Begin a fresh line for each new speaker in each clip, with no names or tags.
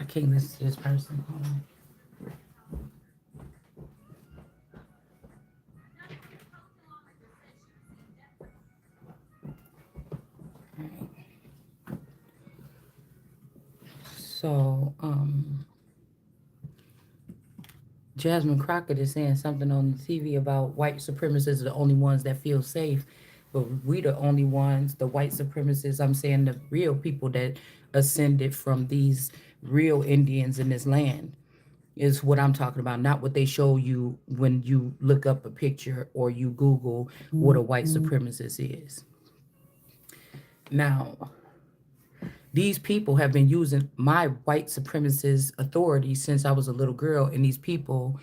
can't listen to this person. Hold on. So, Jasmine Crockett is saying something on the TV about white supremacists are the only ones that feel safe, but we the only ones, the white supremacists. I'm saying the real people that ascended from these real Indians in this land is what I'm talking about, not what they show you when you look up a picture or you Google what a white supremacist is. Now, these people have been using my white supremacist authority since I was a little girl, and these people,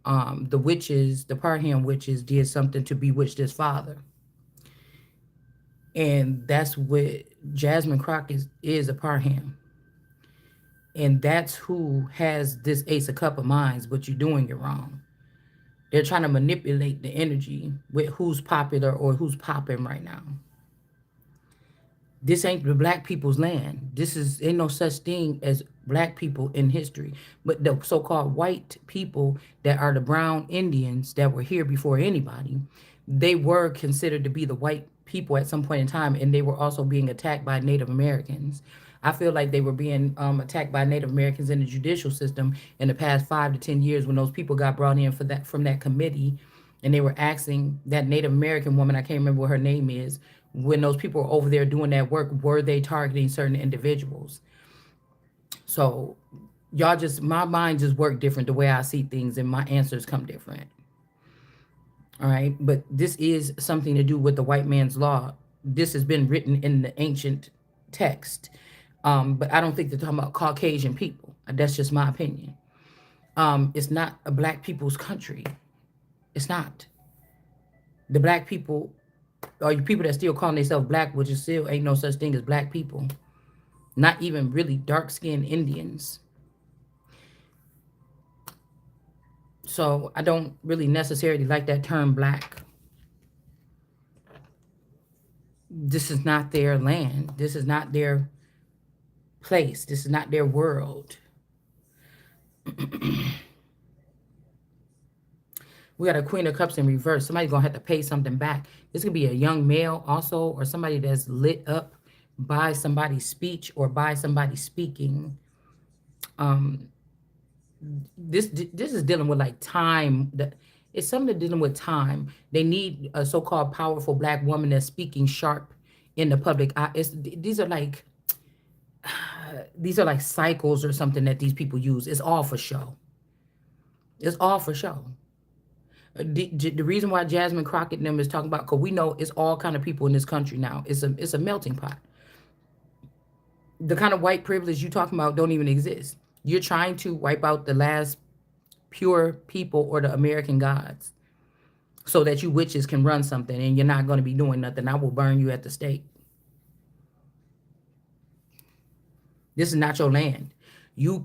the witches, the Parham witches, did something to bewitch this father, and that's what Jasmine Crockett is a Parham, and that's who has this Ace of Cup of Minds. But you're doing it wrong. They're trying to manipulate the energy with who's popular or who's popping right now. This ain't the black people's land. This is ain't no such thing as black people in history. But the so-called white people that are the brown Indians that were here before anybody, they were considered to be the white people at some point in time, and they were also being attacked by Native Americans. I feel like they were being attacked by Native Americans in the judicial system in the past 5 to 10 years when those people got brought in for that from that committee, and they were asking that Native American woman, I can't remember what her name is, when those people were over there doing that work, were they targeting certain individuals? So y'all just, my mind just work different the way I see things, and my answers come different. All right. But this is something to do with the white man's law. This has been written in the ancient text. But I don't think they're talking about Caucasian people. That's just my opinion. It's not a black people's country. It's not. The black people, or you people that still calling themselves black, which is still ain't no such thing as black people. Not even really dark-skinned Indians. So I don't really necessarily like that term black. This is not their land. This is not their place. This is not their world. We got a Queen of Cups in reverse. Somebody's going to have to pay something back. This could be a young male also, or somebody that's lit up by somebody's speech or by somebody speaking. This is dealing with like time. It's something dealing with time. They need a so-called powerful black woman that's speaking sharp in the public eye. These are like cycles or something that these people use. It's all for show. It's all for show. The reason why Jasmine Crockett and them is talking about, because we know it's all kind of people in this country now. It's a melting pot. The kind of white privilege you talking about don't even exist. You're trying to wipe out the last pure people or the American gods so that you witches can run something, and you're not going to be doing nothing. I will burn you at the stake. This is not your land. You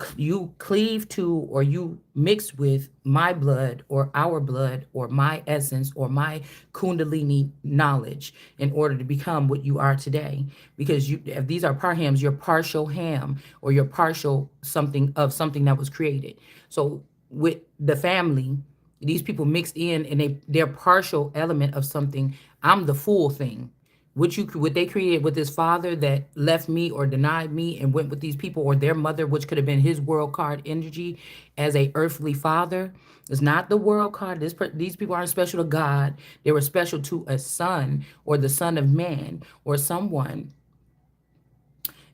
cleave to, or you mix with my blood or our blood or my essence or my kundalini knowledge in order to become what you are today. Because if these are parhams, you're partial ham, or you're partial something of something that was created. So with the family, these people mixed in, and they're partial element of something. I'm the full thing. What they created with this father that left me or denied me and went with these people, or their mother, which could have been his world card energy as a earthly father, is not the world card. These people aren't special to God. They were special to a son, or the son of man, or someone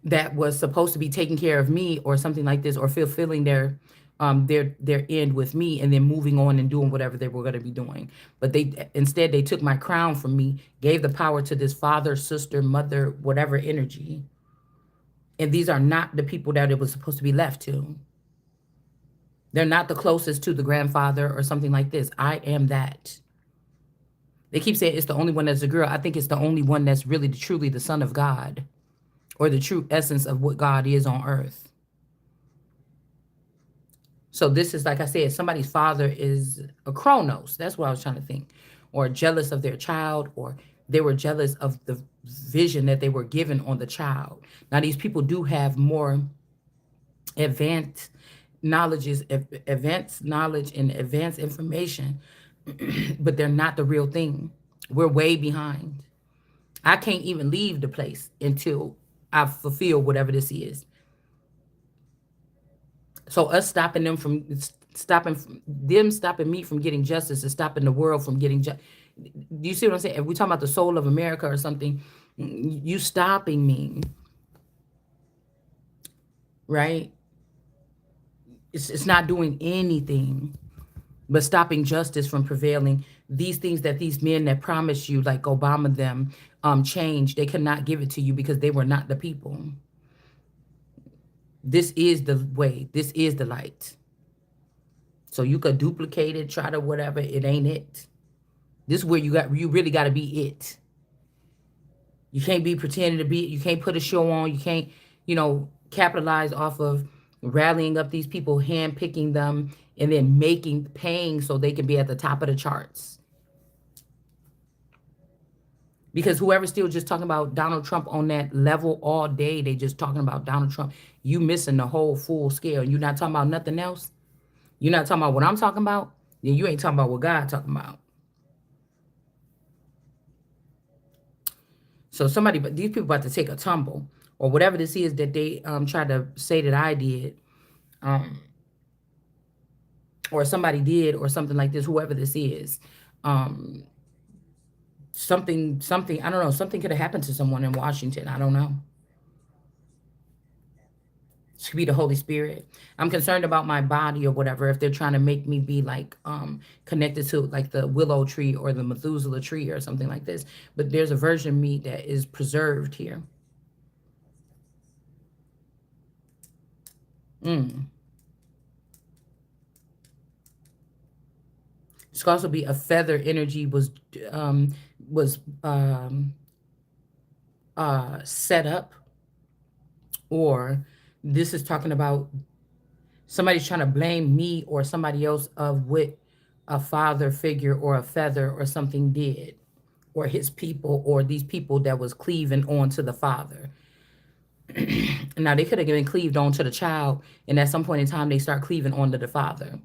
that was supposed to be taking care of me or something like this, or fulfilling their end with me, and then moving on and doing whatever they were going to be doing. But instead they took my crown from me, gave the power to this father, sister, mother, whatever energy. And these are not the people that it was supposed to be left to. They're not the closest to the grandfather or something like this. I am that. They keep saying it's the only one that's a girl. I think it's the only one that's really truly the son of God, or the true essence of what God is on earth. So this is, like I said, somebody's father is a Chronos. That's what I was trying to think. Or jealous of their child, or they were jealous of the vision that they were given on the child. Now, these people do have more Advanced knowledge is advanced knowledge and advanced information, but they're not the real thing. We're way behind. I can't even leave the place until I fulfill whatever this is. So us stopping them from stopping me from getting justice is stopping the world from getting justice. Do you see what I'm saying? If we talking about the soul of America or something, you stopping me, right? It's not doing anything but stopping justice from prevailing. These things that these men that promised you, like Obama, them change, they cannot give it to you because they were not the people. This is the way. This is the light. So you could duplicate it, try to whatever. It ain't it. This is where you really got to be it. You can't be pretending to be it. You can't put a show on. You can't, capitalize off of rallying up these people, hand picking them, and then paying so they can be at the top of the charts. Because whoever's still just talking about Donald Trump on that level all day, they just talking about Donald Trump. You missing the whole full scale. You're not talking about nothing else. You're not talking about what I'm talking about. Then you ain't talking about what God talking about. So but these people about to take a tumble, or whatever this is that they try to say that I did, or somebody did, or something like this. Whoever this is, um, something I don't know. Something could have happened to someone in Washington. I don't know. It could be the Holy Spirit. I'm concerned about my body or whatever. If they're trying to make me be like connected to like the willow tree or the Methuselah tree or something like this. But there's a version of me that is preserved here. Mm. This could also be a feather energy was set up, or this is talking about somebody's trying to blame me or somebody else of what a father figure or a feather or something did, or his people, or these people that was cleaving on to the father. Now they could have been cleaved on to the child, and at some point in time they start cleaving on to the father.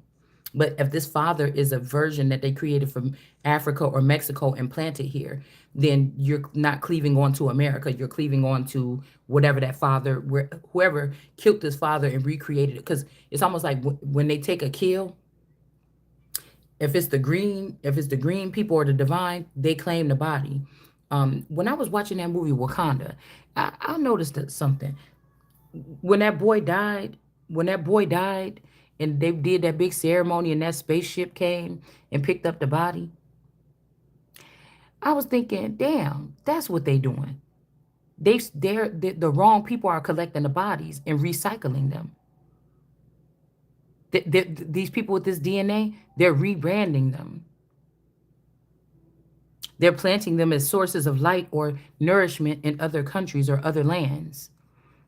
But if this father is a version that they created from Africa or Mexico and planted here, then you're not cleaving on to America. You're cleaving on to whatever that father, whoever killed this father and recreated it. Because it's almost like when they take a kill, if it's the green people or the divine, they claim the body. When I was watching that movie Wakanda, I noticed that something. When that boy died, when that boy died, and they did that big ceremony, and that spaceship came and picked up the body, I was thinking, damn, that's what they doing. The wrong people are collecting the bodies and recycling them. These people with this DNA, they're rebranding them. They're planting them as sources of light or nourishment in other countries or other lands.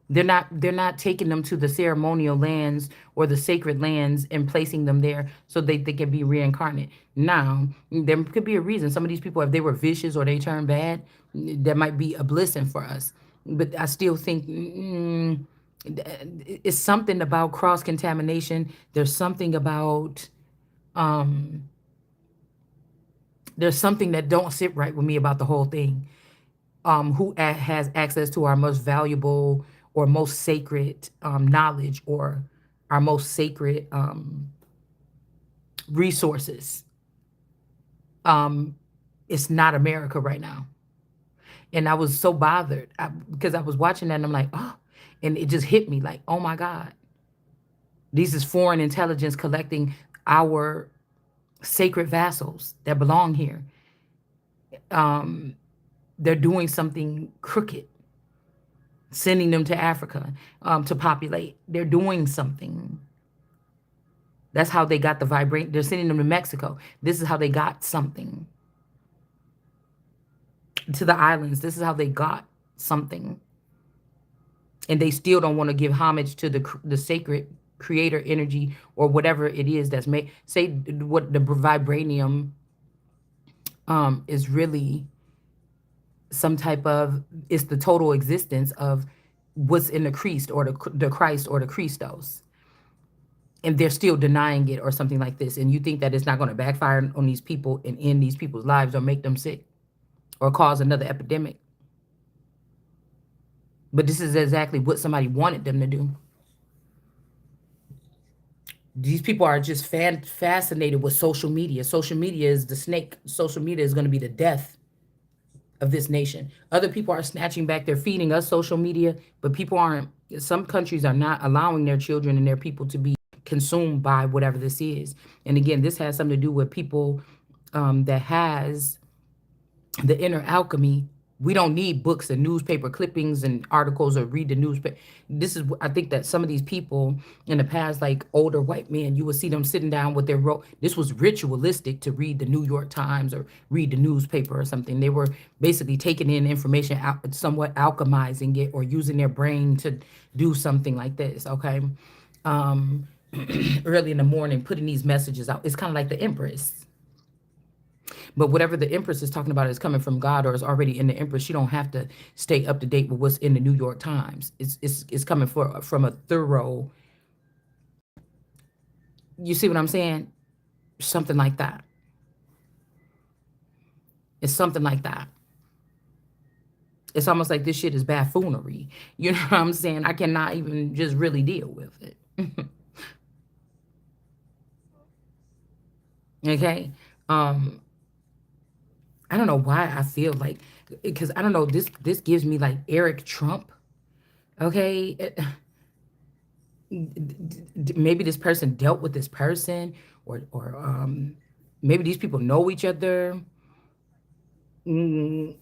They're not taking them to the ceremonial lands or the sacred lands and placing them there so they can be reincarnate. Now, there could be a reason. Some of these people, if they were vicious or they turned bad, that might be a blessing for us. But I still think it's something about cross contamination. Um, there's something that don't sit right with me about the whole thing. Who has access to our most valuable or most sacred knowledge, or our most sacred resources. Um, it's not America right now. And I was so bothered because I was watching that and I'm like, oh, and it just hit me like, oh my God, these is foreign intelligence collecting our sacred vassals that belong here. Um, they're doing something crooked, sending them to Africa to populate. They're doing something. That's how they got the vibrate. They're sending them to Mexico. This is how they got something. To the islands. This is how they got something. And they still don't want to give homage to the sacred creator energy or whatever it is that's made. Say what the vibranium is really some type of, it's the total existence of what's in the Christ or the Christ or the Christos, and they're still denying it or something like this, and you think that it's not going to backfire on these people and end these people's lives or make them sick or cause another epidemic. But this is exactly what somebody wanted them to do. These people are just fascinated with social media. Social media is the snake. Social media is going to be the death of this nation. Other people are snatching back. They're feeding us social media, but people aren't. Some countries are not allowing their children and their people to be consumed by whatever this is. And again, this has something to do with people that has the inner alchemy. We don't need books and newspaper clippings and articles or read the newspaper. This is, I think that some of these people in the past, like older white men, you would see them sitting down with their this was ritualistic to read the New York Times or read the newspaper or something. They were basically taking in information, somewhat alchemizing it or using their brain to do something like this. Okay. Um, early in the morning, putting these messages out. It's kind of like the Empress. But whatever the Empress is talking about is coming from God or is already in the Empress. You don't have to stay up to date with what's in the New York Times. It's coming from a thorough. You see what I'm saying? Something like that. It's something like that. It's almost like this shit is buffoonery. You know what I'm saying? I cannot even just really deal with it. Okay. Um, I don't know why I feel like, because I don't know, this gives me like Eric Trump. Okay. Maybe this person dealt with this person, or maybe these people know each other. Mm,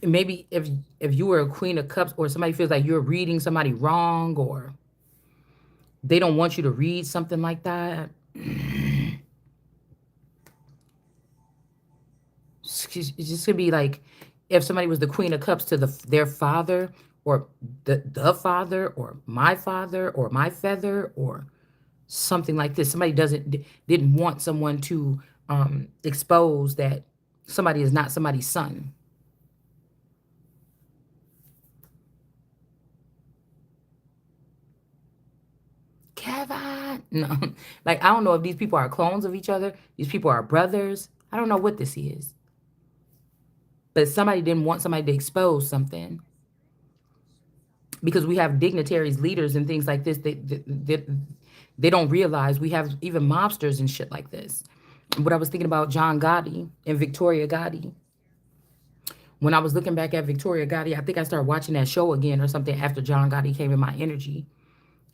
maybe if you were a Queen of Cups or somebody feels like you're reading somebody wrong or they don't want you to read something like that. It's just gonna be like if somebody was the Queen of Cups to their father or the father or my feather or something like this. Somebody didn't want someone to expose that somebody is not somebody's son. Kevin, no, like I don't know if these people are clones of each other. These people are brothers. I don't know what this is, but somebody didn't want somebody to expose something because we have dignitaries, leaders, and things like this. They don't realize we have even mobsters and shit like this. What I was thinking about John Gotti and Victoria Gotti. When I was looking back at Victoria Gotti, I think I started watching that show again or something after John Gotti came in my energy.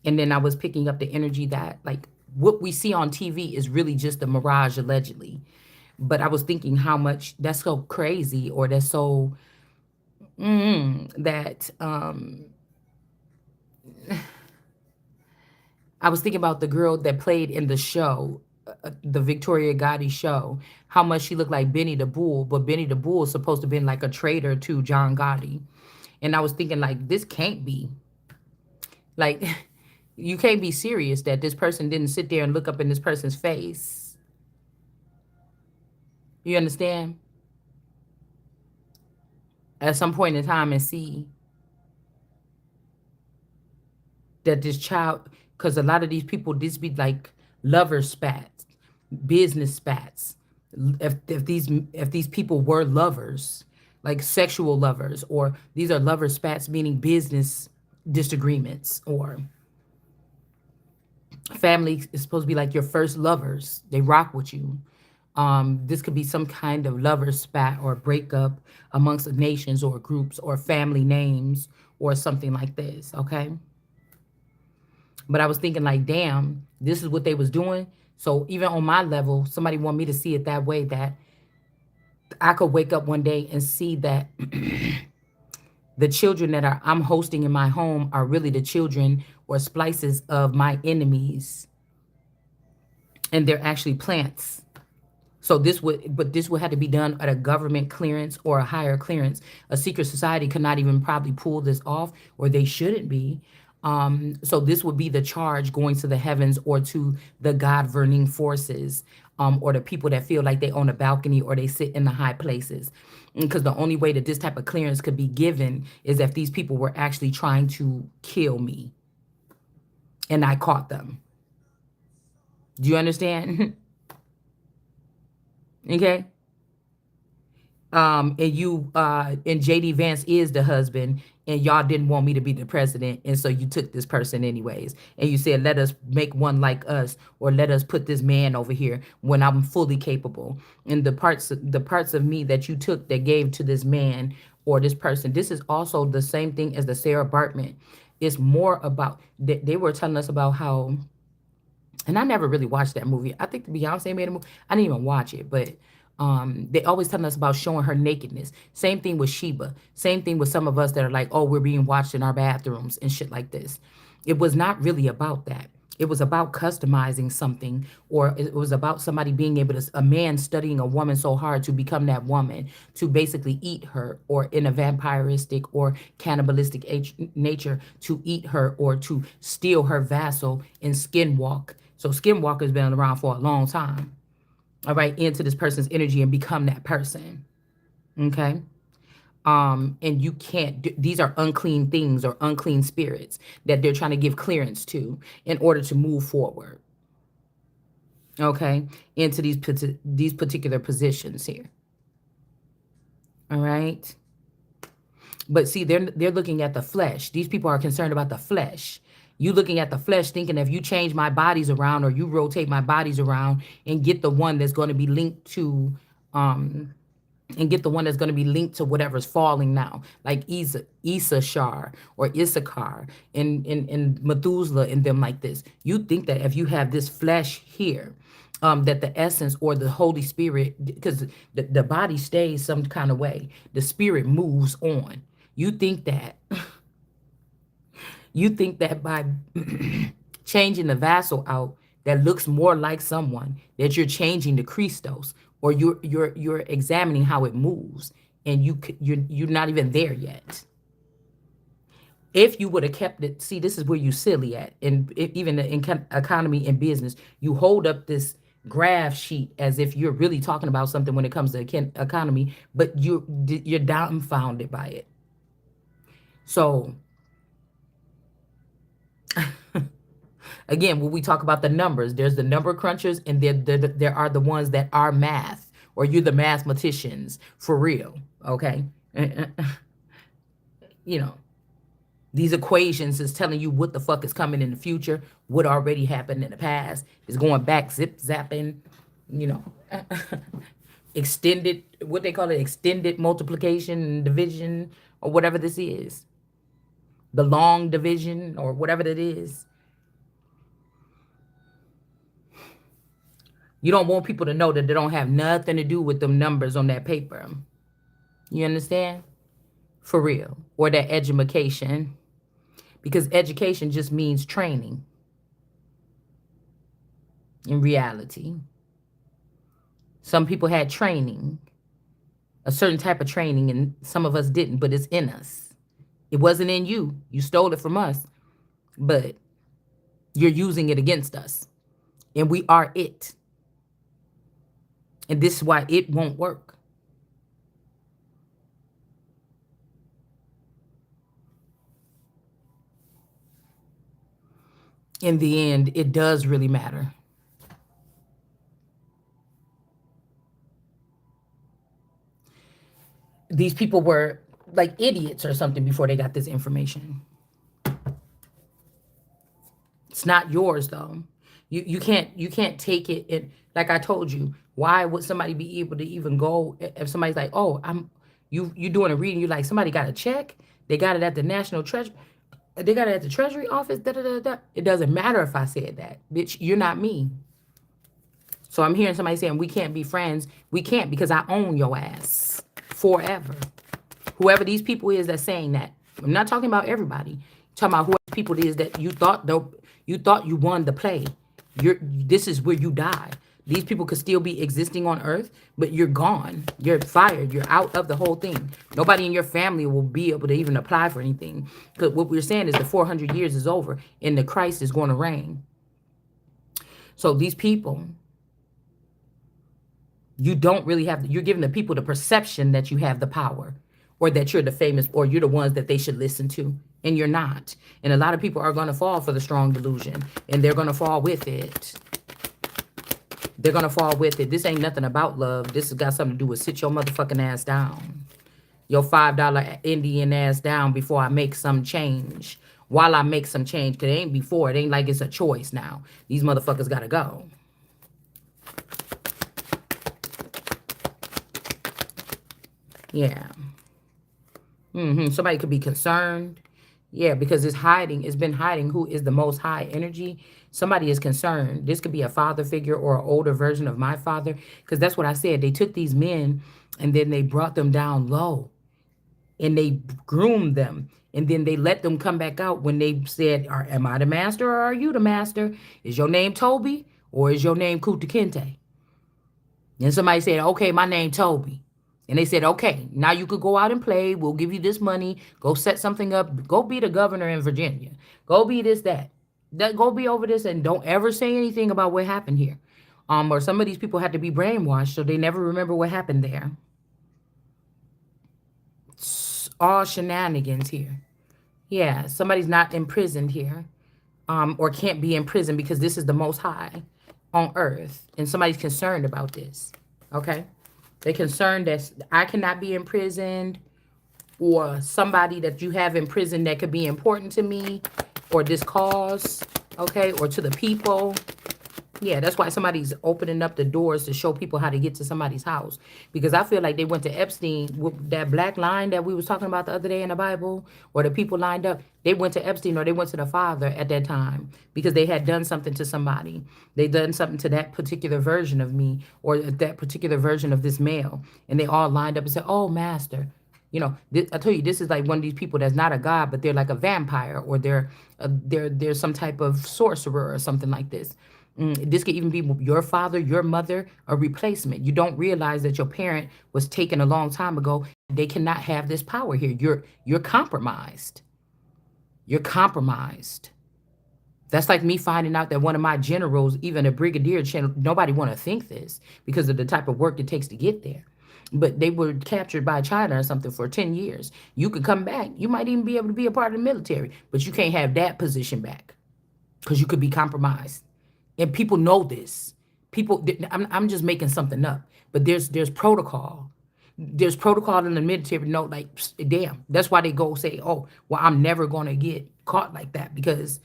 And then I was picking up the energy that, like, what we see on TV is really just a mirage, allegedly. But I was thinking how much that's so crazy, or that's so, that I was thinking about the girl that played in the show, the Victoria Gotti show, how much she looked like Benny the Bull, but Benny the Bull is supposed to have been like a traitor to John Gotti. And I was thinking, like, this can't be. Like, you can't be serious that this person didn't sit there and look up in this person's face. You understand? At some point in time and see that this child, because a lot of these people, this be like lover spats, business spats. If these people were lovers, like sexual lovers, or these are lover spats, meaning business disagreements, or family is supposed to be like your first lovers. They rock with you. This could be some kind of lover spat or breakup amongst nations or groups or family names or something like this. Okay. But I was thinking like, damn, this is what they was doing. So even on my level, somebody want me to see it that way, that I could wake up one day and see that the children that I'm hosting in my home are really the children or splices of my enemies, and they're actually plants. So this would have to be done at a government clearance or a higher clearance. A secret society could not even probably pull this off, or they shouldn't be. So this would be the charge going to the heavens or to the God-governing forces, or the people that feel like they own a balcony or they sit in the high places. Because the only way that this type of clearance could be given is if these people were actually trying to kill me and I caught them. Do you understand? Okay. And JD Vance is the husband, and y'all didn't want me to be the president, and so you took this person anyways, and you said, let us make one like us, or let us put this man over here when I'm fully capable. And the parts of me that you took that gave to this man or this person, this is also the same thing as the Sarah Bartman. It's more about, they were telling us about how, and I never really watched that movie. I think Beyonce made a movie. I didn't even watch it, but they always telling us about showing her nakedness. Same thing with Sheba. Same thing with some of us that are like, oh, we're being watched in our bathrooms and shit like this. It was not really about that. It was about customizing something, or it was about somebody being able to, a man studying a woman so hard to become that woman, to basically eat her, or in a vampiristic or cannibalistic nature, to eat her or to steal her vassal and skinwalk. So skinwalker has been around for a long time. All right, into this person's energy and become that person. Okay. And you can't these are unclean things or unclean spirits that they're trying to give clearance to in order to move forward, okay, into these particular positions here. All right. But see, they're looking at the flesh. These people are concerned about the flesh. You looking at the flesh, thinking if you change my bodies around or you rotate my bodies around and get the one that's going to be linked to whatever's falling now, like Issachar or Issachar and Methuselah and them like this. You think that if you have this flesh here, that the essence or the Holy Spirit, because the body stays some kind of way, the spirit moves on. You think that by changing the vassal out that looks more like someone, that you're changing the Christos, or you're examining how it moves, and you're not even there yet. If you would have kept it, see, this is where you silly at, and even in economy and business, you hold up this graph sheet as if you're really talking about something when it comes to economy, but you're dumbfounded by it. So again, when we talk about the numbers, there's the number crunchers, and there are the ones that are math, or you're the mathematicians for real, okay? You know, these equations is telling you what the fuck is coming in the future, what already happened in the past is going back, zip zapping, you know, extended, what they call it, extended multiplication and division, or whatever this is, the long division, or whatever that is. You don't want people to know that they don't have nothing to do with them numbers on that paper. You understand? For real. Or that education. Because education just means training. In reality. Some people had training. A certain type of training, and some of us didn't, but it's in us. It wasn't in you. You stole it from us. But you're using it against us. And we are it. And this is why it won't work. In the end, it does really matter. These people were like idiots or something before they got this information. It's not yours though. You can't take it. Like I told you, why would somebody be able to even go if somebody's like, oh, you doing a reading, you like, somebody got a check, they got it at the National Treasury, they got it at the Treasury office, da da da da. It doesn't matter if I said that, bitch. You're not me. So I'm hearing somebody saying we can't be friends. We can't, because I own your ass forever. Whoever these people is that's saying that. I'm not talking about everybody. I'm talking about whoever people it is that you thought you won the play. This is where you die. These people could still be existing on earth, but you're gone. You're fired. You're out of the whole thing. Nobody in your family will be able to even apply for anything. Because what we're saying is the 400 years is over and the Christ is going to reign. So these people You don't really have, you're giving the people the perception that you have the power, or that you're the famous, or you're the ones that they should listen to, and you're not. And a lot of people are going to fall for the strong delusion, and they're going to fall with it. They're going to fall with it. This ain't nothing about love. This has got something to do with sit your motherfucking ass down. Your $5 Indian ass down before I make some change. While I make some change. Because it ain't before. It ain't like it's a choice now. These motherfuckers got to go. Yeah. Somebody could be concerned. Yeah, because it's hiding. It's been hiding who is the most high energy. Somebody is concerned. This could be a father figure or an older version of my father. Because that's what I said. They took these men and then they brought them down low. And they groomed them. And then they let them come back out when they said, am I the master or are you the master? Is your name Toby or is your name Kuta Kinte? And somebody said, okay, my name Toby. And they said, okay, now you could go out and play. We'll give you this money. Go set something up. Go be the governor in Virginia. Go be this, that. Go be over this and don't ever say anything about what happened here. Or some of these people had to be brainwashed so they never remember what happened there. It's all shenanigans here. Yeah, somebody's not imprisoned here. Or can't be in prison because this is the most high on earth. And somebody's concerned about this. Okay? They're concerned that I cannot be imprisoned, or somebody that you have in prison that could be important to me, or this cause, okay, or to the people. Yeah, that's why somebody's opening up the doors to show people how to get to somebody's house. Because I feel like they went to Epstein with that black line that we was talking about the other day in the Bible, or the people lined up. They went to Epstein or they went to the father at that time because they had done something to somebody. They done something to that particular version of me or that particular version of this male. And they all lined up and said, oh, master. You know, I tell you, this is like one of these people that's not a god, but they're like a vampire, or they're some type of sorcerer or something like this. This could even be your father, your mother, a replacement. You don't realize that your parent was taken a long time ago. They cannot have this power here. You're compromised. You're compromised. That's like me finding out that one of my generals, even a brigadier general, nobody want to think this because of the type of work it takes to get there. But they were captured by China or something for 10 years. You could come back. You might even be able to be a part of the military, but you can't have that position back because you could be compromised. And people know this. People, I'm just making something up, but there's protocol. There's protocol in the military. No, like, damn. That's why they go say, oh, well, I'm never going to get caught like that because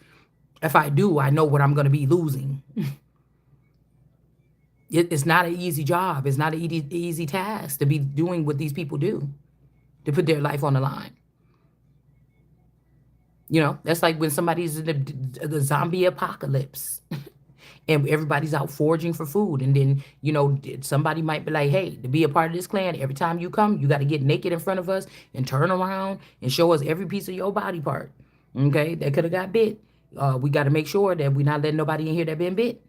if I do, I know what I'm going to be losing. It's not an easy job. It's not an easy task to be doing what these people do, to put their life on the line. You know, that's like when somebody's in the zombie apocalypse and everybody's out foraging for food. And then, you know, somebody might be like, hey, to be a part of this clan, every time you come, you got to get naked in front of us and turn around and show us every piece of your body part. Okay, that could have got bit. We got to make sure that we're not letting nobody in here that been bit.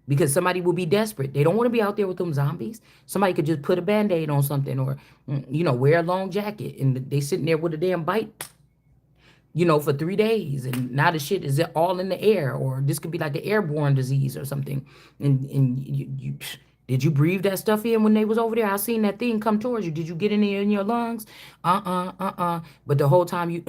Because somebody will be desperate. They don't want to be out there with them zombies. Somebody could just put a Band-Aid on something or, you know, wear a long jacket. And they sitting there with a damn bite, you know, for 3 days. And now the shit is all in the air. Or this could be like an airborne disease or something. And you did you breathe that stuff in when they was over there? I seen that thing come towards you. Did you get in there in your lungs? But the whole time you...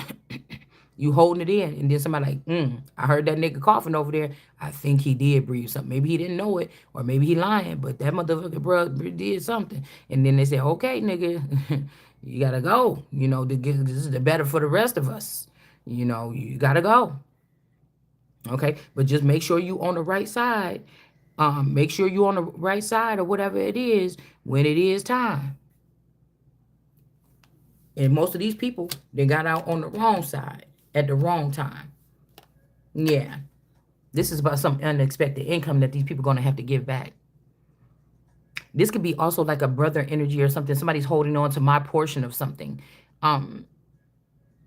you holding it in, and then somebody like, I heard that nigga coughing over there. I think he did breathe something. Maybe he didn't know it, or maybe he lying, but that motherfucker bro did something. And then they say, okay, nigga, you gotta go. You know, this is the better for the rest of us. You know, you gotta go. Okay, but just make sure you on the right side. Make sure you on the right side or whatever it is when it is time. And most of these people, they got out on the wrong side at the wrong time. Yeah. This is about some unexpected income that these people are going to have to give back. This could be also like a brother energy or something. Somebody's holding on to my portion of something.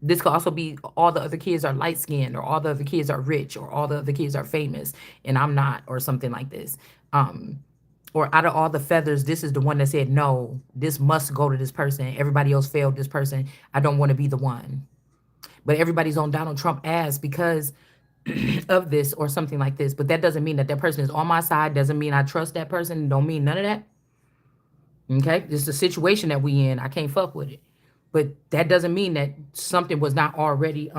This could also be all the other kids are light-skinned, or all the other kids are rich, or all the other kids are famous, and I'm not, or something like this. Or out of all the feathers, this is the one that said, no, this must go to this person. Everybody else failed this person. I don't want to be the one. But everybody's on Donald Trump ass because of this or something like this. But that doesn't mean that that person is on my side. Doesn't mean I trust that person. Don't mean none of that. Okay, this is the situation that we in. I can't fuck with it, but that doesn't mean that something was not already.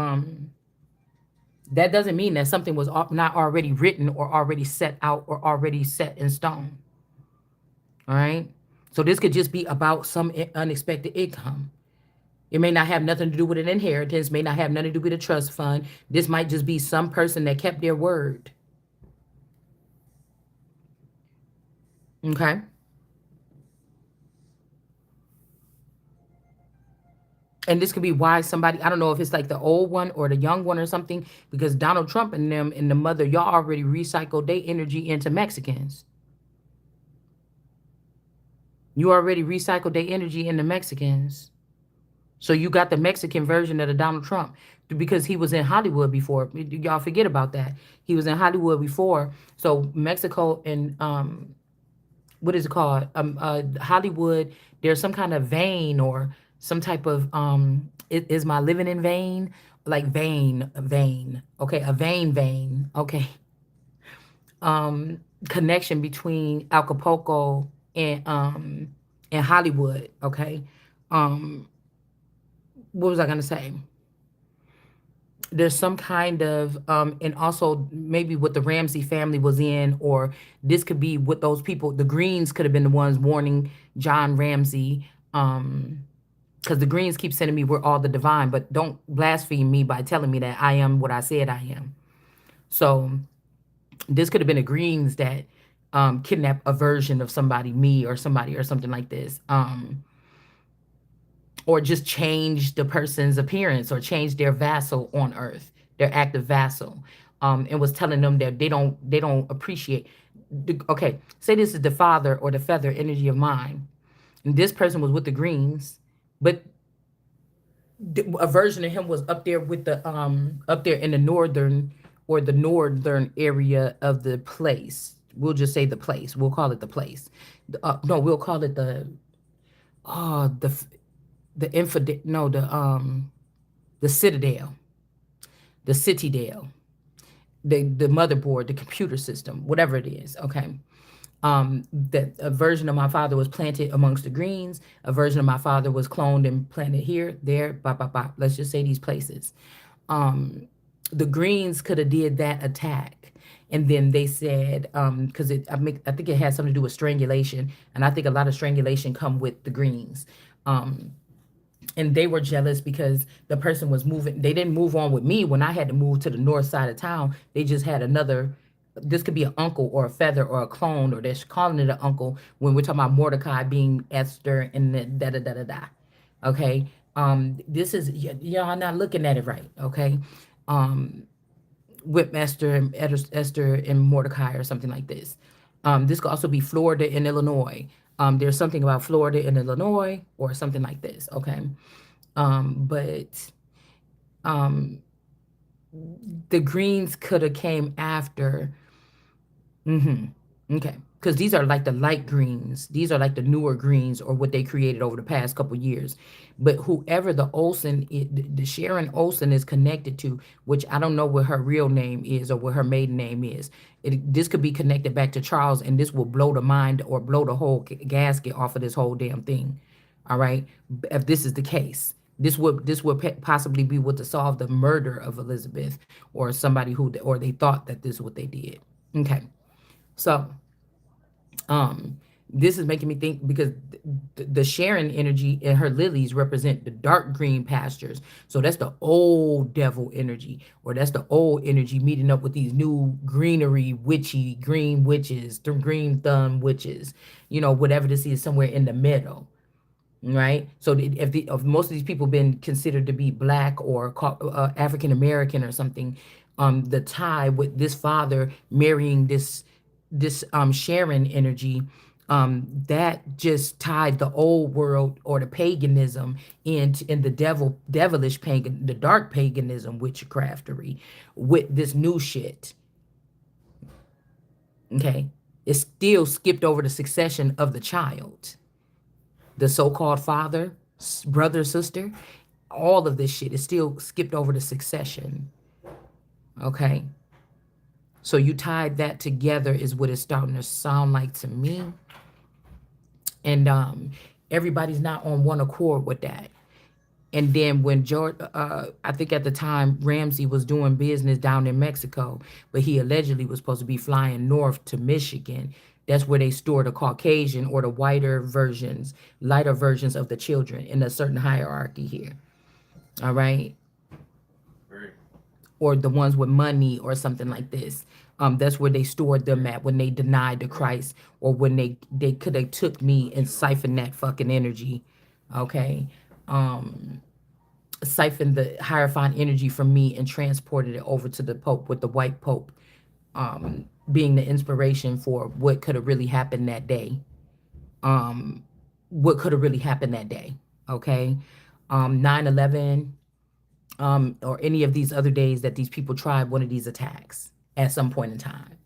That doesn't mean that something was not already written or already set out or already set in stone. All right. So this could just be about some unexpected income. It may not have nothing to do with an inheritance, may not have nothing to do with a trust fund. This might just be some person that kept their word. Okay. And this could be why somebody, I don't know if it's like the old one or the young one or something, because Donald Trump and them and the mother, y'all already recycled their energy into Mexicans. You already recycled their energy into Mexicans. So you got the Mexican version of the Donald Trump because he was in Hollywood before. Y'all forget about that. He was in Hollywood before. So Mexico and what is it called? Hollywood. There's some kind of vein or some type of is my living in vain? Like vein. Okay, a vein. Okay, connection between Acapulco and Hollywood. Okay, um, what was I gonna say? There's some kind of and also maybe what the Ramsey family was in, or this could be what those people, the Greens could have been the ones warning John Ramsey, because the Greens keep sending me we're all the divine, but don't blaspheme me by telling me that I am what I said I am. So this could have been a Greens that kidnapped a version of somebody, me or somebody or something like this. Or just change the person's appearance or change their vassal on earth, their active vassal, and was telling them that they don't appreciate. Okay, say this is the father or the feather energy of mine, and this person was with the greens, but a version of him was up there with the up there in the northern or the northern area of the place. We'll just say the place. We'll call it the place. No, we'll call it oh the infidel. No, the citadel, the citadel, the motherboard, the computer system, whatever it is. Okay. That a version of my father was planted amongst the greens. A version of my father was cloned and planted here, there, blah, blah, blah. Let's just say these places. The greens could have did that attack. And then they said, because I think it had something to do with strangulation. And I think a lot of strangulation come with the greens. And they were jealous because the person was moving. They didn't move on with me when I had to move to the north side of town. They just had another. This could be an uncle or a feather or a clone, or they're calling it an uncle when we're talking about Mordecai being Esther and the da da da da da. Okay. This is y'all not looking at it right. Okay. With Esther and Mordecai or something like this. This could also be Florida and Illinois. There's something about Florida and Illinois or something like this. Okay. But the greens could have came after. Okay. Because these are like the light greens. These are like the newer greens or what they created over the past couple years. But whoever the Olsen, the Sharon Olsen is connected to, which I don't know what her real name is or what her maiden name is. This could be connected back to Charles, and this will blow the mind or blow the whole gasket off of this whole damn thing. All right. If this is the case, this would possibly be what to solve the murder of Elizabeth or somebody who, or they thought that this is what they did. Okay. So this is making me think because the Sharon energy and her lilies represent the dark green pastures. So that's the old devil energy, or that's the old energy meeting up with these new greenery, witchy green witches, the green thumb witches, whatever this is, somewhere in the middle. Right. So if most of these people been considered to be black or African American or something, the tie with this father marrying this Sharon energy, that just tied the old world or the paganism in the devilish pagan, the dark paganism, witchcraftery with this new shit. Okay. It still skipped over the succession of the child, the so-called father, brother, sister. All of this shit is still skipped over the succession. Okay. So you tied that together is what it's starting to sound like to me. And everybody's not on one accord with that. And then when George, I think at the time Ramsey was doing business down in Mexico, but he allegedly was supposed to be flying north to Michigan. That's where they store the Caucasian or the whiter versions, lighter versions of the children in a certain hierarchy here. All right.
Right.
Or the ones with money or something like this. That's where they stored them
Yeah.
at when they denied the
Yeah.
Christ, or when they could have took me and
Literally.
siphoned that fucking energy. Okay. Siphoned the hierophant energy from me and transported it over to the Pope, with the white Pope being the inspiration for what could have really happened that day. What could have really happened that day. Okay. 9/11, or any of these other days that these people tried one of these attacks at some point in time.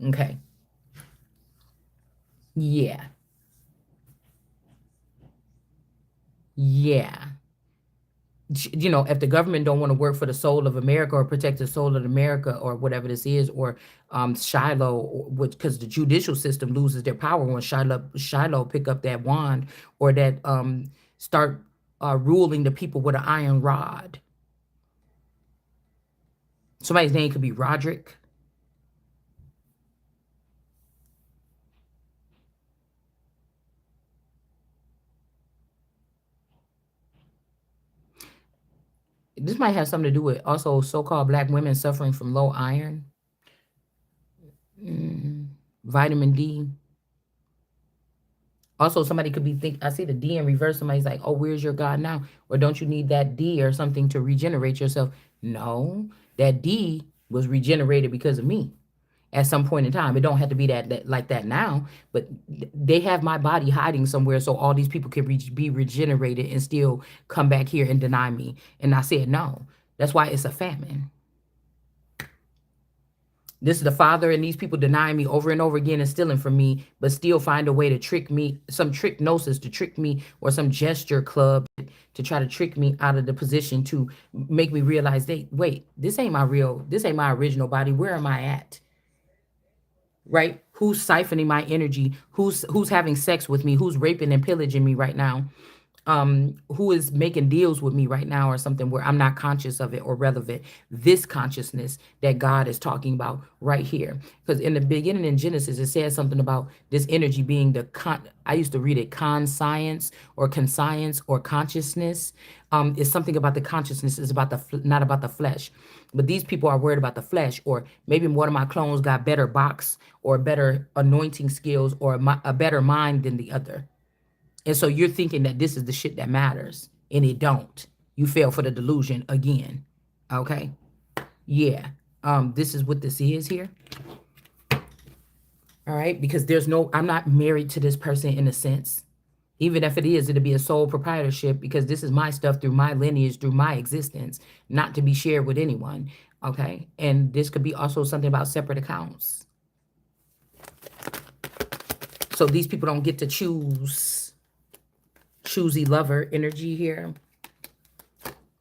Okay. Yeah. Yeah. If the government don't want to work for the soul of America or protect the soul of America or whatever this is, or Shiloh, which, because the judicial system loses their power when Shiloh pick up that wand, or that start ruling the people with an iron rod. Somebody's name could be Roderick. This might have something to do with also so-called black women suffering from low iron, vitamin D. Also, somebody could be think. I see the D in reverse. Somebody's like, "Oh, where's your God now?" Or don't you need that D or something to regenerate yourself? No, that D was regenerated because of me at some point in time. It don't have to be that like that now, but they have my body hiding somewhere so all these people can be regenerated and still come back here and deny me. And I said no. That's why it's a famine. This is the father, and these people denying me over and over again and stealing from me, but still find a way to trick me, some trick gnosis to trick me, or some gesture club to try to trick me out of the position, to make me realize, they wait, this ain't my original body. Where am I at? Right? Who's siphoning my energy? Who's having sex with me? Who's raping and pillaging me right now? Who is making deals with me right now, or something where I'm not conscious of it or relevant. This consciousness that God is talking about right here. Because in the beginning in Genesis, it says something about this energy being I used to read it conscience or conscience or consciousness. It's something about the consciousness is about not about the flesh. But these people are worried about the flesh, or maybe one of my clones got better box or better anointing skills or a better mind than the other. And so you're thinking that this is the shit that matters, and it don't. You fell for the delusion again. Okay? Yeah. This is what this is here. All right? Because I'm not married to this person in a sense. Even if it is, it'll be a sole proprietorship, because this is my stuff through my lineage, through my existence, not to be shared with anyone. Okay? And this could be also something about separate accounts. So these people don't get to choosy lover energy here.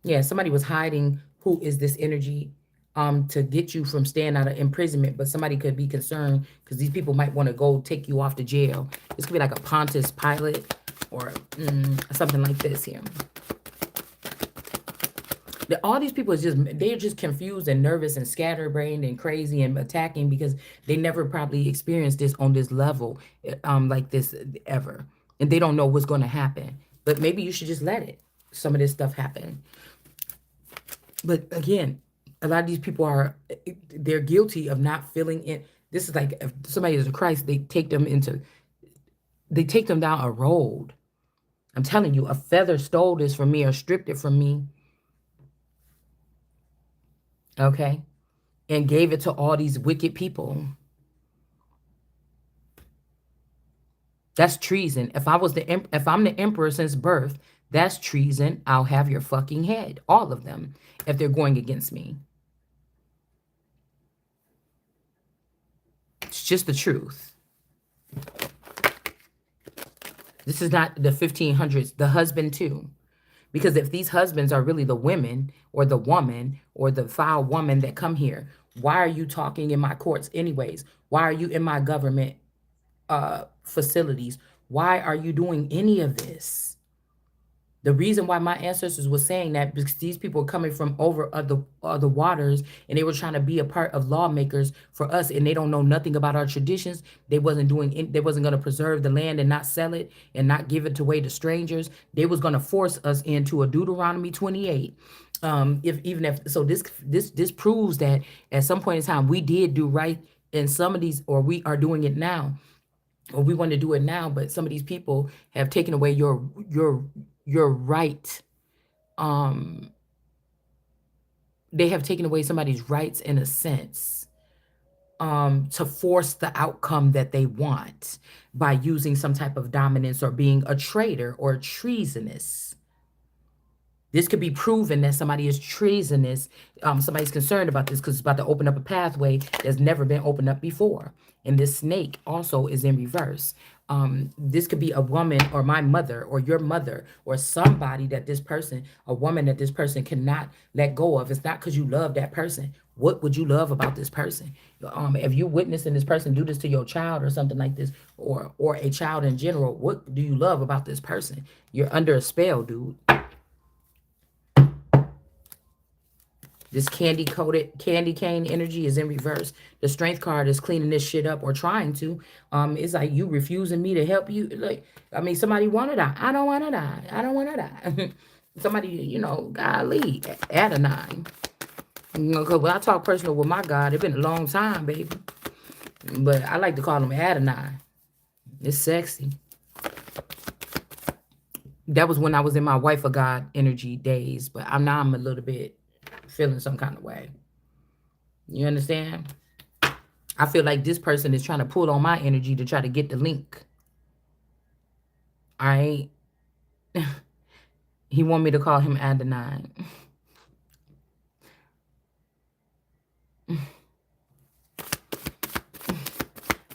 Yeah, somebody was hiding who is this energy, to get you from staying out of imprisonment, but somebody could be concerned because these people might want to go take you off to jail. This could be like a Pontius Pilate, or something like this here. All these people is they're just confused and nervous and scatterbrained and crazy and attacking because they never probably experienced this on this level, like this ever, and they don't know what's going to happen. But maybe you should just let it. Some of this stuff happen. But again, a lot of these people they're guilty of not feeling it. This is like, if somebody is a Christ, they take them down a road. I'm telling you, a feather stole this from me or stripped it from me, okay, and gave it to all these wicked people. That's treason. If I'm the emperor since birth, that's treason. I'll have your fucking head, all of them, if they're going against me. It's just the truth. This is not the 1500s, the husband too. Because if these husbands are really the women or the woman or the foul woman that come here, why are you talking in my courts anyways? Why are you in my government facilities? Why are you doing any of this? The reason why my ancestors were saying that, because these people are coming from over other waters, and they were trying to be a part of lawmakers for us, and they don't know nothing about our traditions. They wasn't going to preserve the land and not sell it and not give it away to strangers. They was going to force us into a Deuteronomy 28. If even if so, this proves that at some point in time we did do right in some of these, or we are doing it now, or we want to do it now, but some of these people have taken away your right. um they have taken away somebody's rights in a sense, to force the outcome that they want by using some type of dominance or being a traitor or treasonous. This could be proven that somebody is treasonous. Somebody's concerned about this because it's about to open up a pathway that's never been opened up before. And this snake also is in reverse. This could be a woman or my mother or your mother or somebody that this person, a woman that this person cannot let go of. It's not because you love that person. What would you love about this person? If you're witnessing this person do this to your child or something like this, or a child in general, what do you love about this person? You're under a spell, dude. This candy cane energy is in reverse. The strength card is cleaning this shit up or trying to. It's like you refusing me to help you. Like, I mean, somebody want to die. I don't want to die. I don't want to die. Somebody, golly, Adonai. Cause when I talk personal with my God, it's been a long time, baby. But I like to call him Adonai. It's sexy. That was when I was in my wife of God energy days, but I'm a little bit feeling some kind of way. You understand? I feel like this person is trying to pull on my energy to try to get the link. All right. He want me to call him Adonai.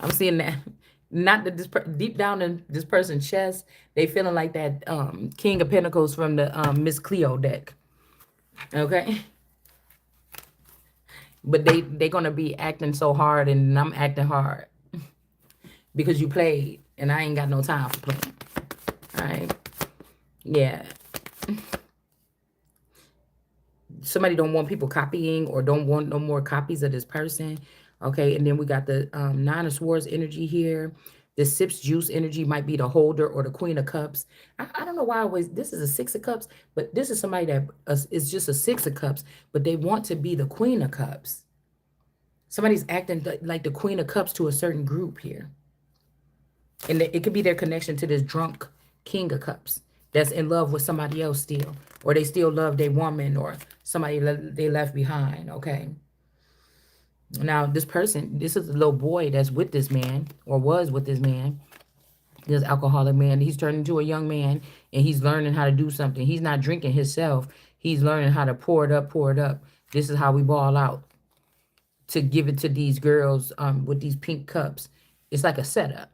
I'm seeing that. Not that deep down in this person's chest, they feeling like that King of Pentacles from the Miss Cleo deck. Okay. But they gonna be acting so hard, and I'm acting hard because you played, and I ain't got no time for playing. All right. Yeah. Somebody don't want people copying or don't want no more copies of this person. Okay. And then we got the Nine of Swords energy here. The Sips Juice energy might be the holder or the Queen of Cups. I don't know why this is a Six of Cups, but this is somebody that is just a Six of Cups, but they want to be the Queen of Cups. Somebody's acting like the Queen of Cups to a certain group here. And it could be their connection to this drunk King of Cups that's in love with somebody else still. Or they still love their woman or somebody they left behind, okay? Now, this is a little boy that's with this man or was with this man. This alcoholic man. He's turned into a young man and he's learning how to do something. He's not drinking himself. He's learning how to pour it up, pour it up. This is how we ball out to give it to these girls with these pink cups. It's like a setup.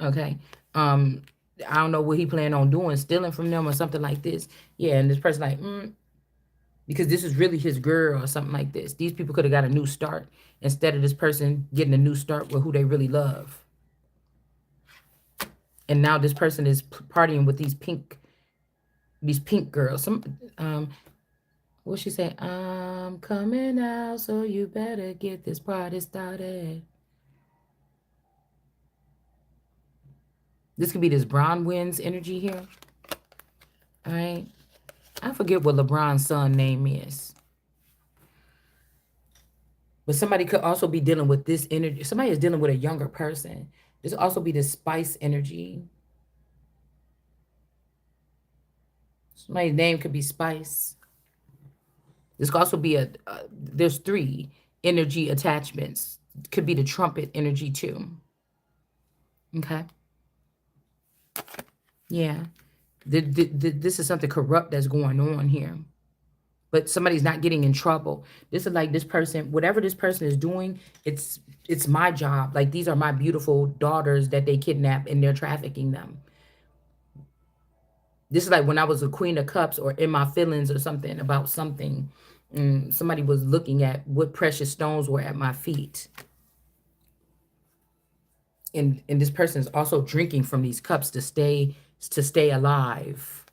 Okay. I don't know what he planned on doing, stealing from them or something like this. Yeah, and this person like, because this is really his girl or something like this. These people could have got a new start instead of this person getting a new start with who they really love. And now this person is partying with these pink girls. What she say? I'm coming out, so you better get this party started. This could be this Bronwyn's energy here. All right. I forget what LeBron's son name is. But somebody could also be dealing with this energy. Somebody is dealing with a younger person. This could also be this spice energy. Somebody's name could be Spice. This could also be there's 3 energy attachments. Could be the trumpet energy too. Okay. Yeah. This is something corrupt that's going on here. But somebody's not getting in trouble. This is like this person, whatever this person is doing, it's my job. Like, these are my beautiful daughters that they kidnap and they're trafficking them. This is like when I was a Queen of Cups or in my feelings or something about something. Somebody was looking at what precious stones were at my feet. and this person is also drinking from these cups to stay alive.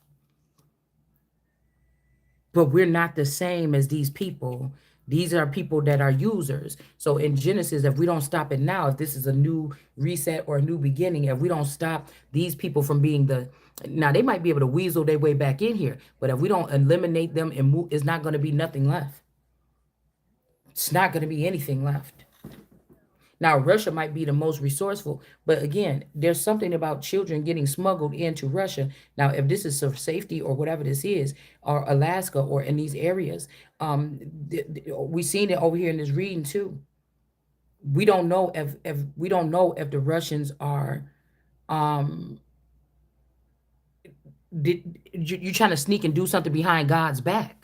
But we're not the same as these people. These are people that are users. So in Genesis, if we don't stop it now, if this is a new reset or a new beginning, if we don't stop these people from being the, now they might be able to weasel their way back in here, but if we don't eliminate them and move, it's not going to be nothing left. It's not going to be anything left. Now, Russia might be the most resourceful, but again, there's something about children getting smuggled into Russia. Now, if this is for safety or whatever this is, or Alaska or in these areas, we seen it over here in this reading too. We don't know if we don't know if the Russians are um you trying to sneak and do something behind God's back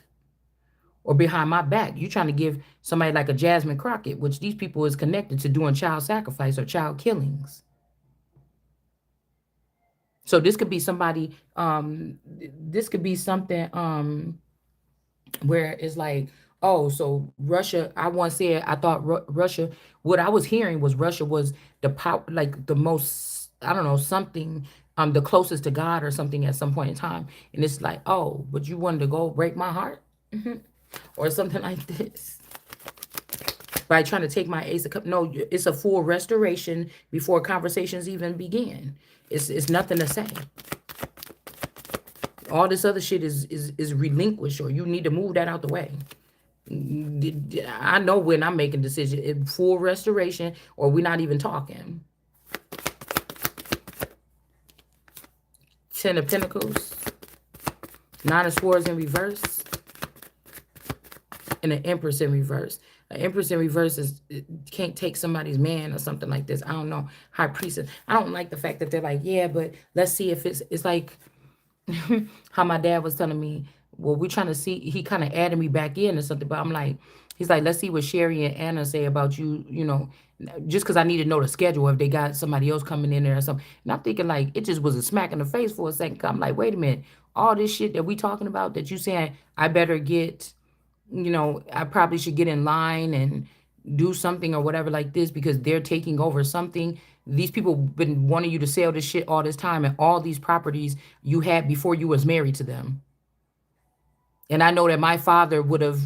or behind my back. You trying to give somebody like a Jasmine Crockett, which these people is connected to doing child sacrifice or child killings. So this could be somebody, this could be something where it's like, oh, so Russia, I once said I thought Russia, what I was hearing was Russia was the power, like the most, I don't know, something, the closest to God or something at some point in time. And it's like, oh, but you wanted to go break my heart? Or something like this by trying to take my ace of cup. No, it's a full restoration before conversations even begin. It's nothing to say. All this other shit is relinquished, or you need to move that out the way. I know when I'm making decisions, full restoration, or we're not even talking. Ten of Pentacles, Nine of Swords in reverse, and an Empress in reverse. An Empress in reverse is, can't take somebody's man or something like this. I don't know. High Priestess. I don't like the fact that they're like, yeah, but let's see if it's like how my dad was telling me, well, we're trying to see, he kind of added me back in or something, but I'm like, he's like, let's see what Sherry and Anna say about you, just because I need to know the schedule if they got somebody else coming in there or something. And I'm thinking like, it just was a smack in the face for a second. I'm like, wait a minute, all this shit that we talking about that you saying I better get, I probably should get in line and do something or whatever like this because they're taking over something. These people been wanting you to sell this shit all this time and all these properties you had before you was married to them. And I know that my father would have,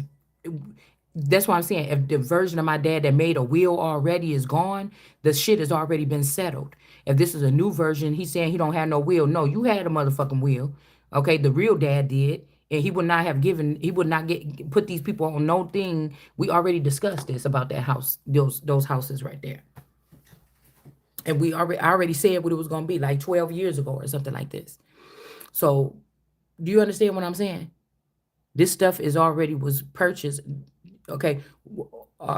that's why I'm saying if the version of my dad that made a will already is gone, the shit has already been settled. If this is a new version, he's saying he don't have no will. No, you had a motherfucking will. Okay, the real dad did. And he would not have given, he would not put these people on no thing. We already discussed this about that house, those houses right there. And I already said what it was gonna be like 12 years ago or something like this. So do you understand what I'm saying? This stuff is already was purchased. Okay,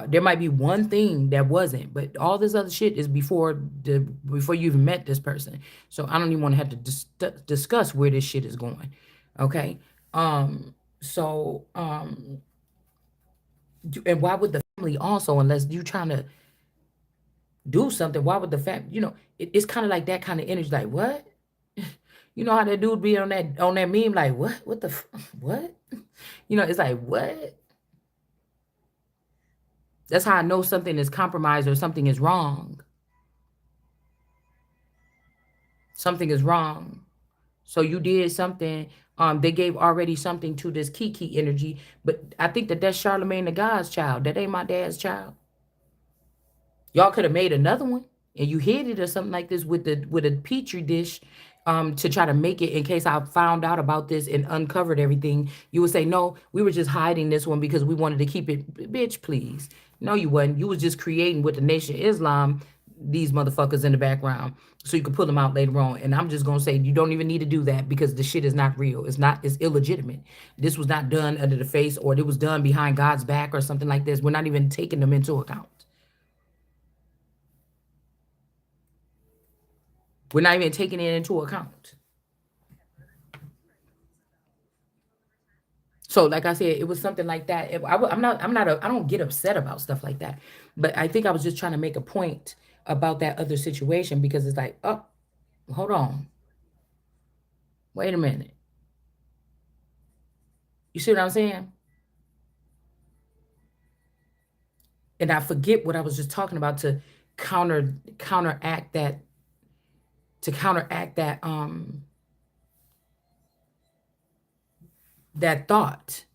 there might be one thing that wasn't, but all this other shit is before you even met this person. So I don't even want to have to discuss where this shit is going. Okay, so and why would the family also, unless you trying to do something, why would the family? It's kind of like that kind of energy. Like what? You know how that dude be on that meme? Like what? What the what? It's like what? That's how I know something is compromised or something is wrong. Something is wrong. So you did something. They gave already something to this Kiki energy, but I think that's Charlemagne the God's child. That ain't my dad's child. Y'all could have made another one and you hid it or something like this with a petri dish, to try to make it in case I found out about this and uncovered everything. You would say, no, we were just hiding this one because we wanted to keep it. Bitch, please. No, you wasn't. You was just creating with the Nation of Islam these motherfuckers in the background so you could pull them out later on. And I'm just gonna say you don't even need to do that because the shit is not real. It's illegitimate. This was not done under the face, or it was done behind God's back or something like this. We're not even taking them into account. We're not even taking it into account. So, like I said, it was something like that. I don't get upset about stuff like that. But I think I was just trying to make a point about that other situation because it's like, oh, hold on, wait a minute. You see what I'm saying? And I forget what I was just talking about to counteract that, to counteract that thought.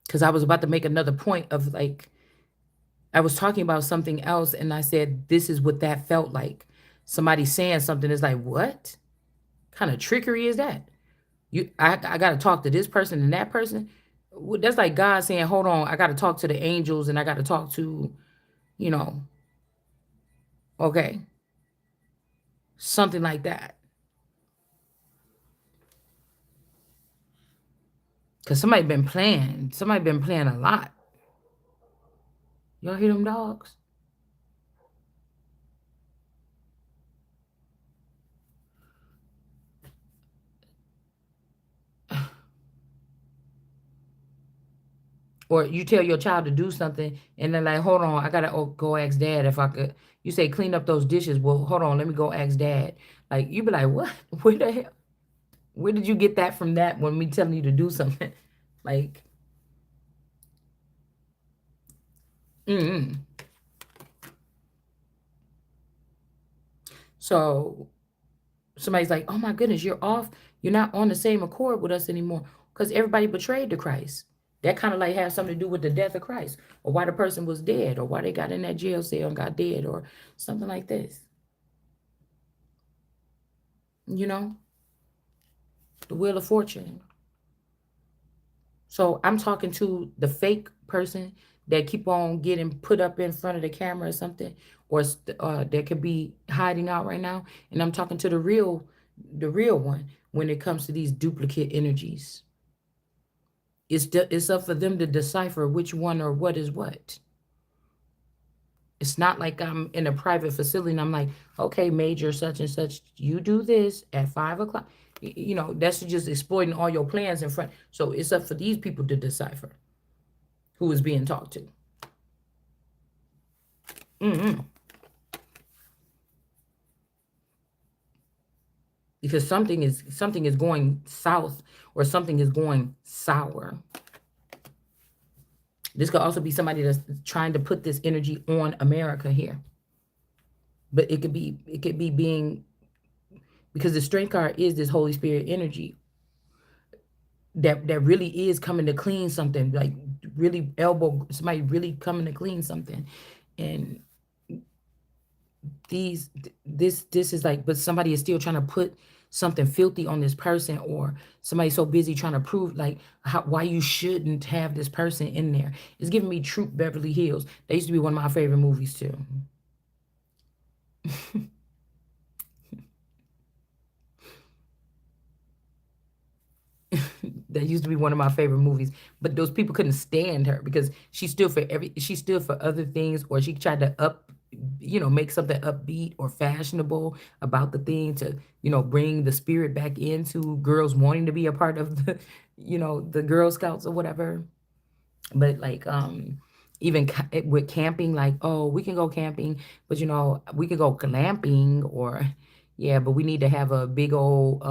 Because I was about to make another point of like, I was talking about something else and I said, this is what that felt like. Somebody saying something is like, what kind of trickery is that? I got to talk to this person and that person. That's like God saying, hold on, I got to talk to the angels and I got to talk to, you know, okay, something like that. Because somebody been playing a lot. Y'all hear them dogs? Or you tell your child to do something and they're like, hold on, I gotta go ask dad if I could. You say clean up those dishes. Well, hold on, let me go ask dad. Like you be like, what? Where the hell? Where did you get that from that when me telling you to do something? Like, mm. So somebody's like, oh my goodness, you're off. You're not on the same accord with us anymore. Because everybody betrayed the Christ. That kind of like has something to do with the death of Christ, or why the person was dead, or why they got in that jail cell and got dead, or something like this. You know, the wheel of fortune. So I'm talking to the fake person that keep on getting put up in front of the camera or something, or that could be hiding out right now. And I'm talking to the real one when it comes to these duplicate energies. It's up for them to decipher which one or what is what. It's not like I'm in a private facility and I'm like, okay, major such and such, you do this at 5 o'clock. You know, that's just exploiting all your plans in front. So it's up for these people to decipher who is being talked to. Mm-mm. Because something is going south or something is going sour. This could also be somebody that's trying to put this energy on America here. But it could be being, because the strength card is this Holy Spirit energy that really is coming to clean something, like really elbow somebody really coming to clean something. And this is like, but somebody is still trying to put something filthy on this person, or somebody's so busy trying to prove like why you shouldn't have this person in there. It's giving me Troop Beverly Hills. That used to be one of my favorite movies too. That used to be one of my favorite movies. But those people couldn't stand her because she stood for other things, or she tried to make something upbeat or fashionable about the thing to, bring the spirit back into girls wanting to be a part of the, the Girl Scouts or whatever. But like even with camping, like, oh, we can go camping, but we can go glamping, or yeah, but we need to have a big old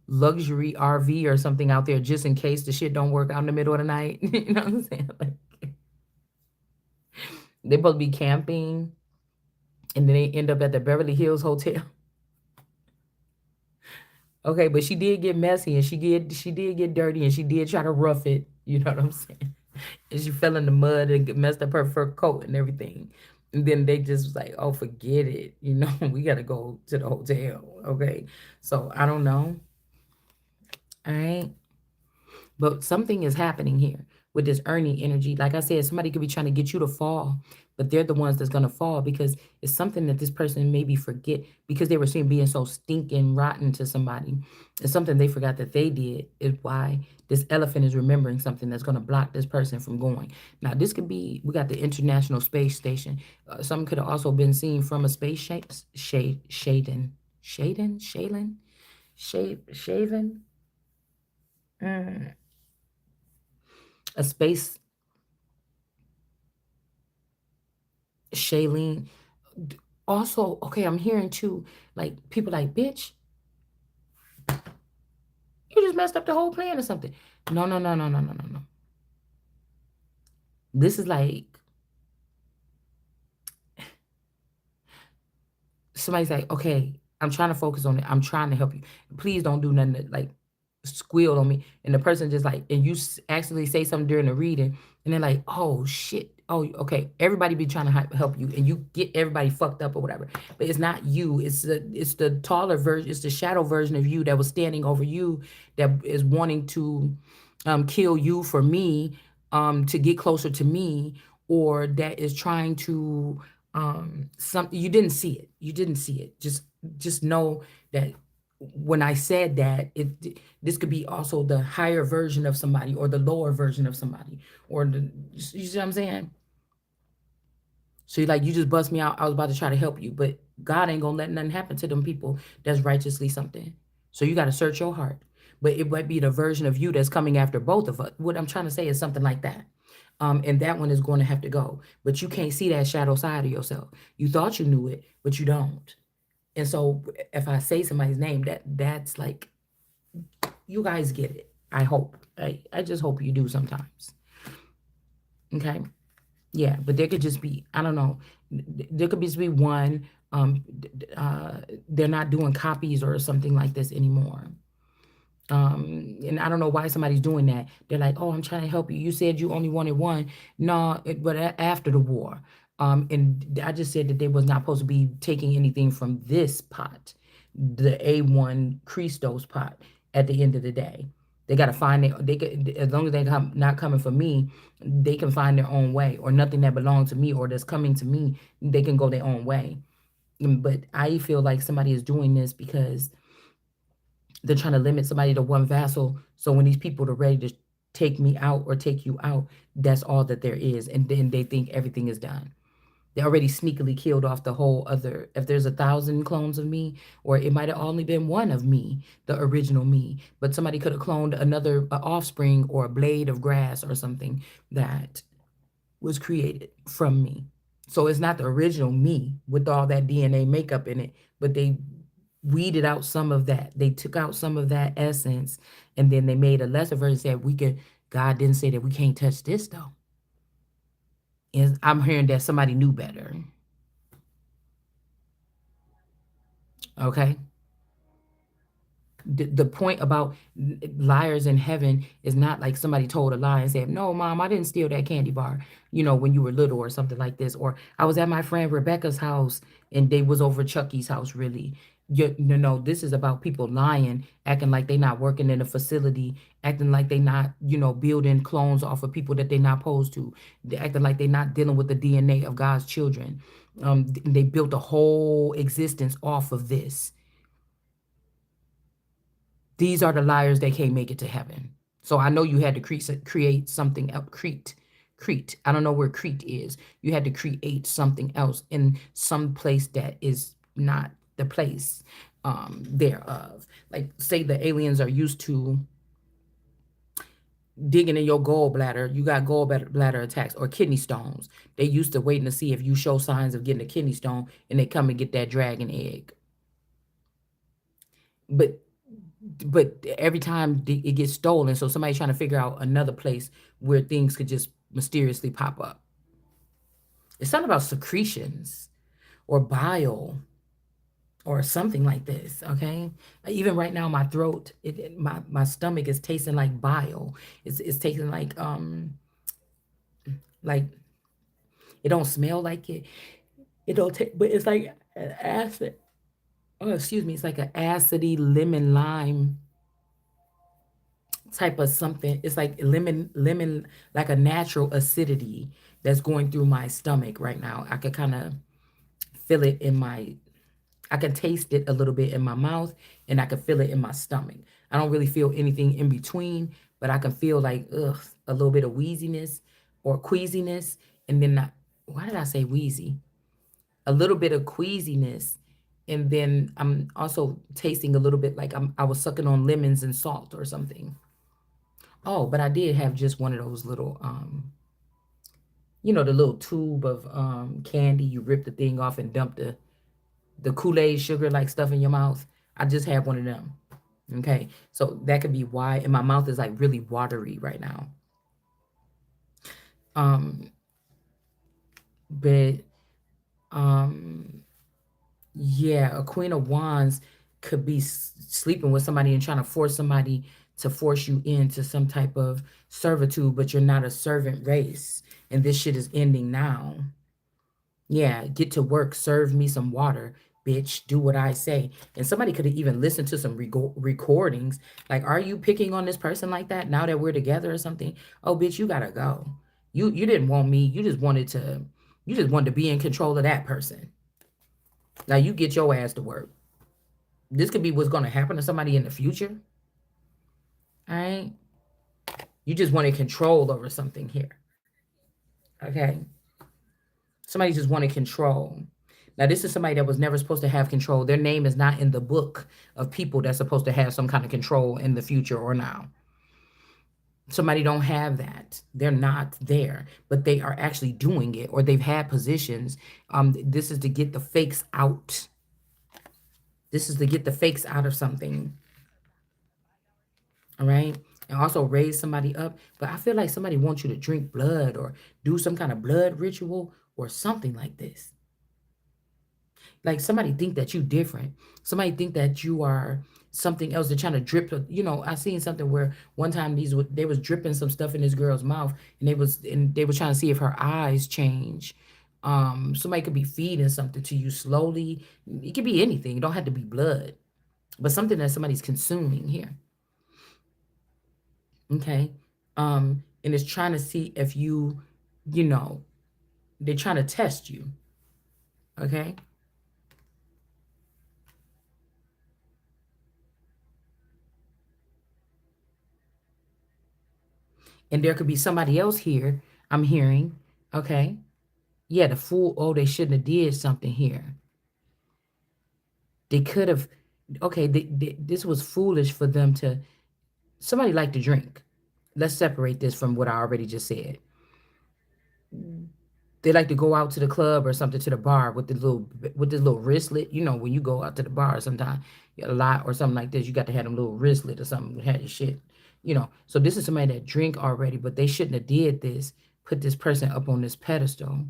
luxury RV or something out there just in case the shit don't work out in the middle of the night. You know what I'm saying? Like, they both be camping and then they end up at the Beverly Hills Hotel. Okay, but she did get messy and she did get dirty and she did try to rough it. You know what I'm saying? And she fell in the mud and messed up her fur coat and everything. And then they just was like, oh, forget it. We got to go to the hotel. Okay. So I don't know. All right. But something is happening here with this earning energy. Like I said, somebody could be trying to get you to fall, but they're the ones that's going to fall because it's something that this person maybe forget because they were seen being so stinking rotten to somebody. It's something they forgot that they did, is why this elephant is remembering something that's going to block this person from going. Now, this could be, we got the International Space Station. Some could have also been seen from a space shaven, a space Shailene. Also, okay, I'm hearing too, like people like, bitch, you just messed up the whole plan or something. No, no, no, no, no, no, no, no. This is like somebody's like, okay, I'm trying to focus on it. I'm trying to help you. Please don't do nothing to like squeal on me. And the person just like, and you actually say something during the reading, and they're like, oh shit. Oh, okay. Everybody be trying to help you, and you get everybody fucked up or whatever. But it's not you. It's the taller version. It's the shadow version of you that was standing over you, that is wanting to kill you for me, to get closer to me, or that is trying to some you didn't see it. You didn't see it. Just know that when I said that, this could be also the higher version of somebody or the lower version of somebody, or you see what I'm saying? So you like, you just bust me out. I was about to try to help you, but God ain't gonna let nothing happen to them people that's righteously something. So you got to search your heart. But it might be the version of you that's coming after both of us. What I'm trying to say is something like that. And that one is going to have to go. But you can't see that shadow side of yourself. You thought you knew it, but you don't. And so if I say somebody's name, that's like, you guys get it. I hope. I just hope you do sometimes. Okay. Yeah, but there could just be, I don't know, there could just be one. They're not doing copies or something like this anymore. And I don't know why somebody's doing that. They're like, "Oh, I'm trying to help you. You said you only wanted one." No, but after the war, and I just said that they was not supposed to be taking anything from this pot, the A1 Christos pot. At the end of the day, they got to find it. They could, as long as they come not coming for me, they can find their own way, or nothing that belongs to me or that's coming to me, they can go their own way. But I feel like somebody is doing this because they're trying to limit somebody to one vassal. So when these people are ready to take me out or take you out, that's all that there is. And then they think everything is done. They already sneakily killed off the whole other. If there's 1,000 clones of me, or it might have only been one of me, the original me, but somebody could have cloned another offspring or a blade of grass or something that was created from me. So it's not the original me with all that DNA makeup in it, but they weeded out some of that. They took out some of that essence, and then they made a lesser version. Said we could. God didn't say that we can't touch this though. And I'm hearing that somebody knew better. Okay. The point about liars in heaven is not like somebody told a lie and said, "No, mom, I didn't steal that candy bar," when you were little or something like this. Or I was at my friend Rebecca's house and they was over Chucky's house, really. No, this is about people lying, acting like they not working in a facility, acting like they not, building clones off of people that they not supposed to. They acting like they not dealing with the DNA of God's children. They built a whole existence off of this. These are the liars that can't make it to heaven. So I know you had to create something else. Crete. I don't know where Crete is. You had to create something else in some place that is not the place thereof. Like, say the aliens are used to digging in your gallbladder. You got gallbladder attacks or kidney stones. They used to waiting to see if you show signs of getting a kidney stone, and they come and get that dragon egg. But every time it gets stolen, so somebody's trying to figure out another place where things could just mysteriously pop up. It's something about secretions or bile or something like this. Okay, even right now my throat, my stomach is tasting like bile. It's tasting like it don't smell like it. It don't take, but it's like an acid. Oh, excuse me, it's like an acidy lemon lime type of something. It's like lemon, like a natural acidity that's going through my stomach right now. I could kind of feel it in my, I can taste it a little bit in my mouth, and I can feel it in my stomach. I don't really feel anything in between, but I can feel like, a little bit of wheeziness or queasiness. And then why did I say wheezy? A little bit of queasiness. And then I'm also tasting a little bit like I was sucking on lemons and salt or something. Oh, but I did have just one of those little, the little tube of candy. You rip the thing off and dump the Kool-Aid sugar like stuff in your mouth. I just had one of them. Okay, so that could be why. And my mouth is like really watery right now. Um, but um, Yeah, a Queen of Wands could be sleeping with somebody and trying to force somebody to force you into some type of servitude, but you're not a servant race. And this shit is ending now. Yeah, get to work, serve me some water, bitch, do what I say. And somebody could have even listened to some recordings. Like, are you picking on this person like that now that we're together or something? Oh, bitch, you gotta go. You didn't want me. You just wanted to be in control of that person. Now you get your ass to work. This could be what's gonna happen to somebody in the future. All right. You just wanted control over something here. Okay. Somebody just wanted control. Now, this is somebody that was never supposed to have control. Their name is not in the book of people that's supposed to have some kind of control in the future or now. Somebody don't have that. They're not there, but they are actually doing it, or they've had positions. This is to get the fakes out. This is to get the fakes out of something. All right. And also raise somebody up. But I feel like somebody wants you to drink blood or do some kind of blood ritual or something like this. Like somebody think that you different. Somebody think that you are something else. They're trying to drip. I seen something where one time they was dripping some stuff in this girl's mouth, and they was trying to see if her eyes change. Somebody could be feeding something to you slowly. It could be anything. It don't have to be blood, but something that somebody's consuming here. Okay. And it's trying to see if you know, they're trying to test you. Okay. And there could be somebody else here. I'm hearing. Okay. Yeah, the fool. Oh, they shouldn't have did something here. They could have. Okay, this was foolish for them to. Somebody like to drink. Let's separate this from what I already just said. They like to go out to the club or something, to the bar with this little wristlet. When you go out to the bar sometimes a lot or something like this, you got to have them little wristlet or something to have your shit. So this is somebody that drink already, but they shouldn't have did this. Put this person up on this pedestal.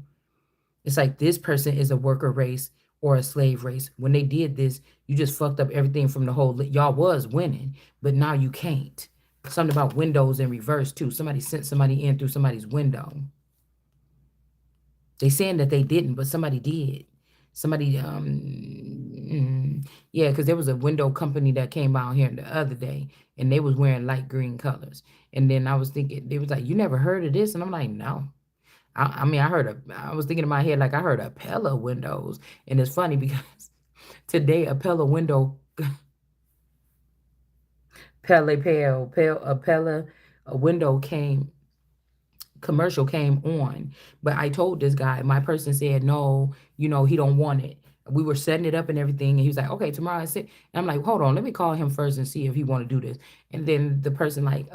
It's like this person is a worker race or a slave race. When they did this, you just fucked up everything from the whole. Y'all was winning, but now you can't. Something about windows in reverse too. Somebody sent somebody in through somebody's window. They saying that they didn't, but somebody did. Somebody, yeah, because there was a window company that came out here the other day, and they was wearing light green colors. And then I was thinking, they was like, "You never heard of this?" And I'm like, "No." I mean, I was thinking in my head like I heard of Pella windows, and it's funny because today a Pella window, a window commercial came on, but I told this guy, my person said no, he don't want it. We were setting it up and everything, and he was like, okay, tomorrow I sit. And I'm like, hold on, let me call him first and see if he want to do this. And then the person like,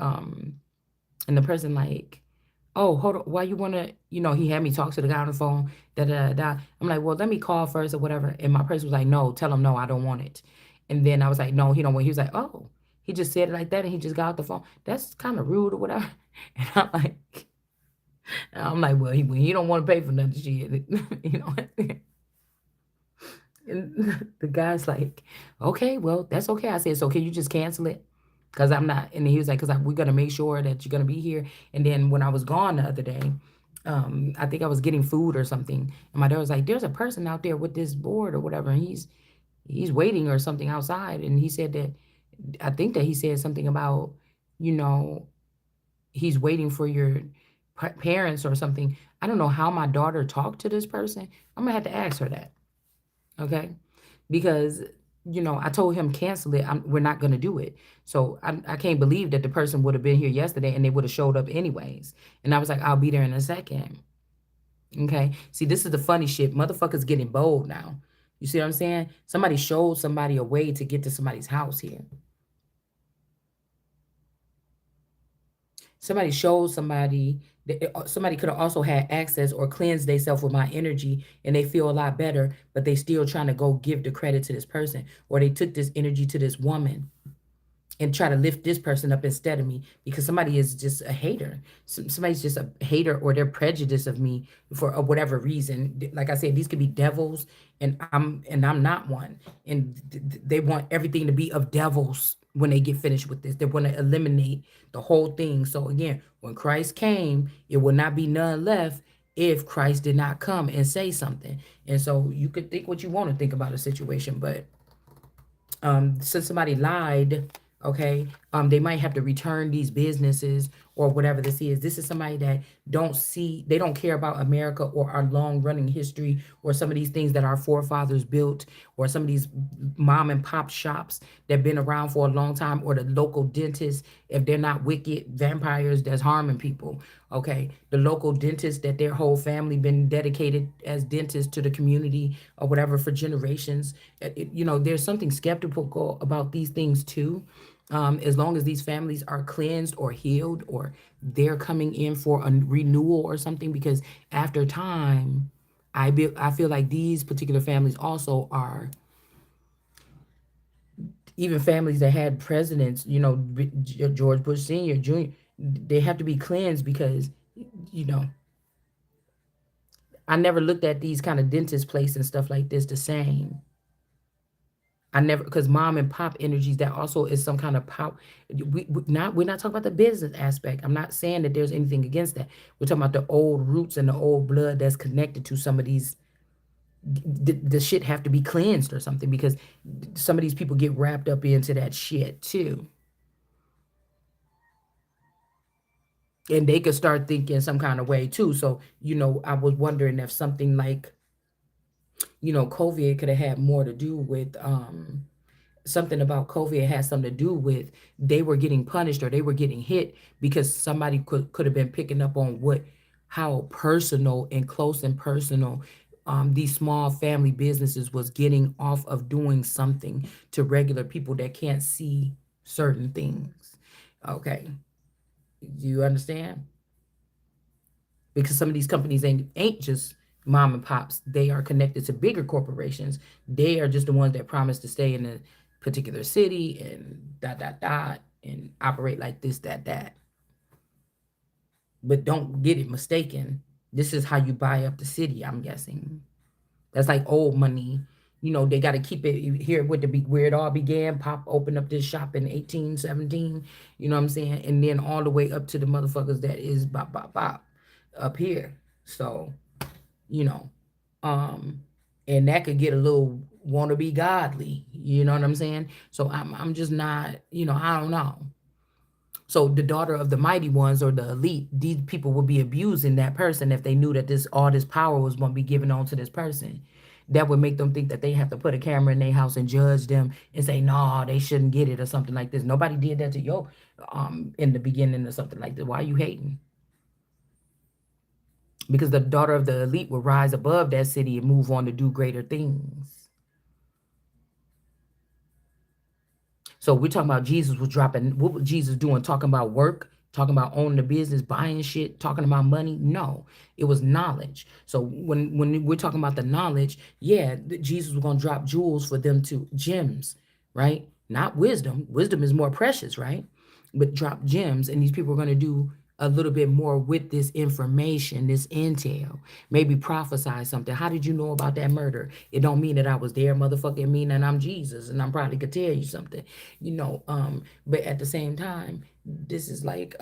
oh, hold on, why you wanna, he had me talk to the guy on the phone, da da da. Da. I'm like, well, let me call first or whatever. And my person was like, no, tell him no, I don't want it. And then I was like, no, he don't want. He was like, oh, he just said it like that, and he just got off the phone. That's kind of rude or whatever. And I'm like, well, when he don't want to pay for nothing, shit, you know. And the guy's like, okay, well, that's okay. I said, so can you just cancel it? Because I'm not. And he was like, because we're gonna make sure that you're gonna be here. And then when I was gone the other day, I think I was getting food or something, and my dad was like, there's a person out there with this board or whatever, and he's waiting or something outside, and he said that I think that he said something about, you know, he's waiting for your parents or something. I don't know how my daughter talked to this person. I'm gonna have to ask her that, okay? Because I told him cancel it. We're not gonna do it. So I can't believe that the person would have been here yesterday and they would have showed up anyways. And I was like, I'll be there in a second. Okay. See, this is the funny shit. Motherfuckers getting bold now. You see what I'm saying? Somebody showed somebody a way to get to somebody's house here. Somebody showed somebody could have also had access or cleansed themselves with my energy, and they feel a lot better, but they still trying to go give the credit to this person, or they took this energy to this woman and try to lift this person up instead of me because somebody is just a hater. Somebody's just a hater, or they're prejudiced of me for whatever reason. Like I said, these could be devils, and I'm not one. And they want everything to be of devils when they get finished with this. They want to eliminate the whole thing. So again, when Christ came, it will not be none left if Christ did not come and say something. And so you could think what you want to think about a situation, but since somebody lied, okay, they might have to return these businesses or whatever this is. This is somebody that they don't care about America or our long running history or some of these things that our forefathers built or some of these mom and pop shops that have been around for a long time, or the local dentists, if they're not wicked vampires that's harming people, okay, the local dentists that their whole family been dedicated as dentists to the community or whatever for generations. There's something skeptical about these things too. As long as these families are cleansed or healed, or they're coming in for a renewal or something, because after time, I feel like these particular families also are, even families that had presidents, George Bush Senior, Junior, they have to be cleansed because, you know, I never looked at these kind of dentist place and stuff like this the same. I never, because mom and pop energies, that also is some kind of power. We're not talking about the business aspect. I'm not saying that there's anything against that. We're talking about the old roots and the old blood that's connected to some of these. The shit have to be cleansed or something, because some of these people get wrapped up into that shit too, and they could start thinking some kind of way too. So I was wondering if something like COVID could have had more to do with something about COVID has something to do with they were getting punished or they were getting hit because somebody could have been picking up on how personal and close and personal these small family businesses was getting off of doing something to regular people that can't see certain things. Okay, you understand? Because some of these companies ain't just mom and pops. They are connected to bigger corporations. They are just the ones that promise to stay in a particular city and dot dot dot and operate like this, that, that. But don't get it mistaken. This is how you buy up the city, I'm guessing. That's like old money. They got to keep it here with where it all began. Pop opened up this shop in 1817. You know what I'm saying? And then all the way up to the motherfuckers that is bop bop bop up here. So, you know, um, and that could get a little want to be godly. You know what I'm saying? So I'm just not. I don't know. So the daughter of the mighty ones or the elite, these people would be abusing that person if they knew that all this power was going to be given on to this person. That would make them think that they have to put a camera in their house and judge them and say, no, they shouldn't get it or something like this. Nobody did that to you in the beginning or something like that. Why are you hating? Because the daughter of the elite will rise above that city and move on to do greater things. So we're talking about Jesus was dropping. What was Jesus doing? Talking about work, talking about owning the business, buying shit, talking about money. No, it was knowledge. So when we're talking about the knowledge, yeah, Jesus was gonna drop jewels for them to gems, right? Not wisdom. Wisdom is more precious, right? But drop gems, and these people are gonna do a little bit more with this information, this intel. Maybe prophesy something. How did you know about that murder? It don't mean that I was there, motherfucking mean that I'm Jesus and I'm probably could tell you something, but at the same time, this is like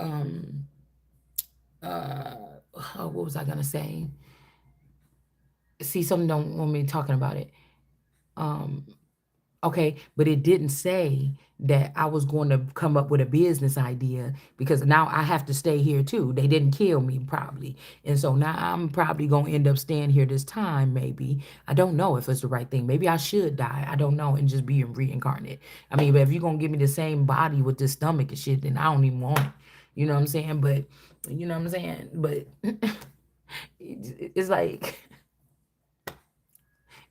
what was I gonna say? See, something don't want me talking about it. Um Okay, but it didn't say that I was going to come up with a business idea, because now I have to stay here too. They didn't kill me probably. And so now I'm probably going to end up staying here this time, maybe. I don't know if it's the right thing. Maybe I should die. I don't know, and just be reincarnated. I mean, but if you're going to give me the same body with this stomach and shit, then I don't even want it. You know what I'm saying? But, you know what I'm saying? But it's like,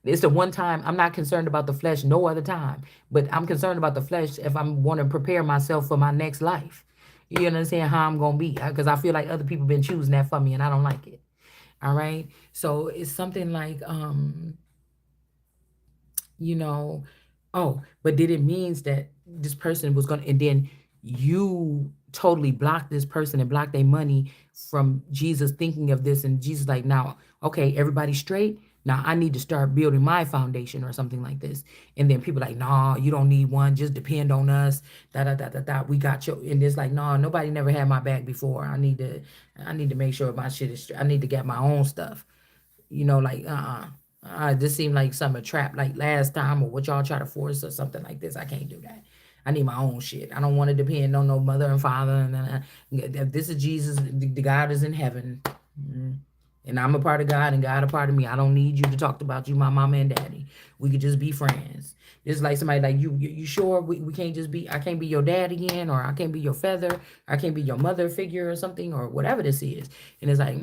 it's the one time I'm not concerned about the flesh, no other time. But I'm concerned about the flesh if I'm want to prepare myself for my next life. You understand how I'm gonna be? Because I feel like other people been choosing that for me, and I don't like it. All right. So it's something like, you know, Oh, but did it means that this person was gonna, and then you totally block this person and block their money from Jesus thinking of this, and Jesus like, now, okay, everybody straight. Now I need to start building my foundation or something like this. And then people like, nah, you don't need one, just depend on us. Da da da da da. We got you. And it's like, nah, nobody never had my back before. I need to make sure my shit is straight. I need to get my own stuff. Like, this seemed like some a trap like last time, or what y'all try to force or something like this. I can't do that. I need my own shit. I don't want to depend on no mother and father. And if this is Jesus, the God is in heaven. Mm. And I'm a part of God and God a part of me. I don't need you to talk about you, my mama and daddy. We could just be friends. It's like somebody like you sure we can't just be, I can't be your dad again, or I can't be your feather, I can't be your mother figure or something, or whatever this is. And it's like,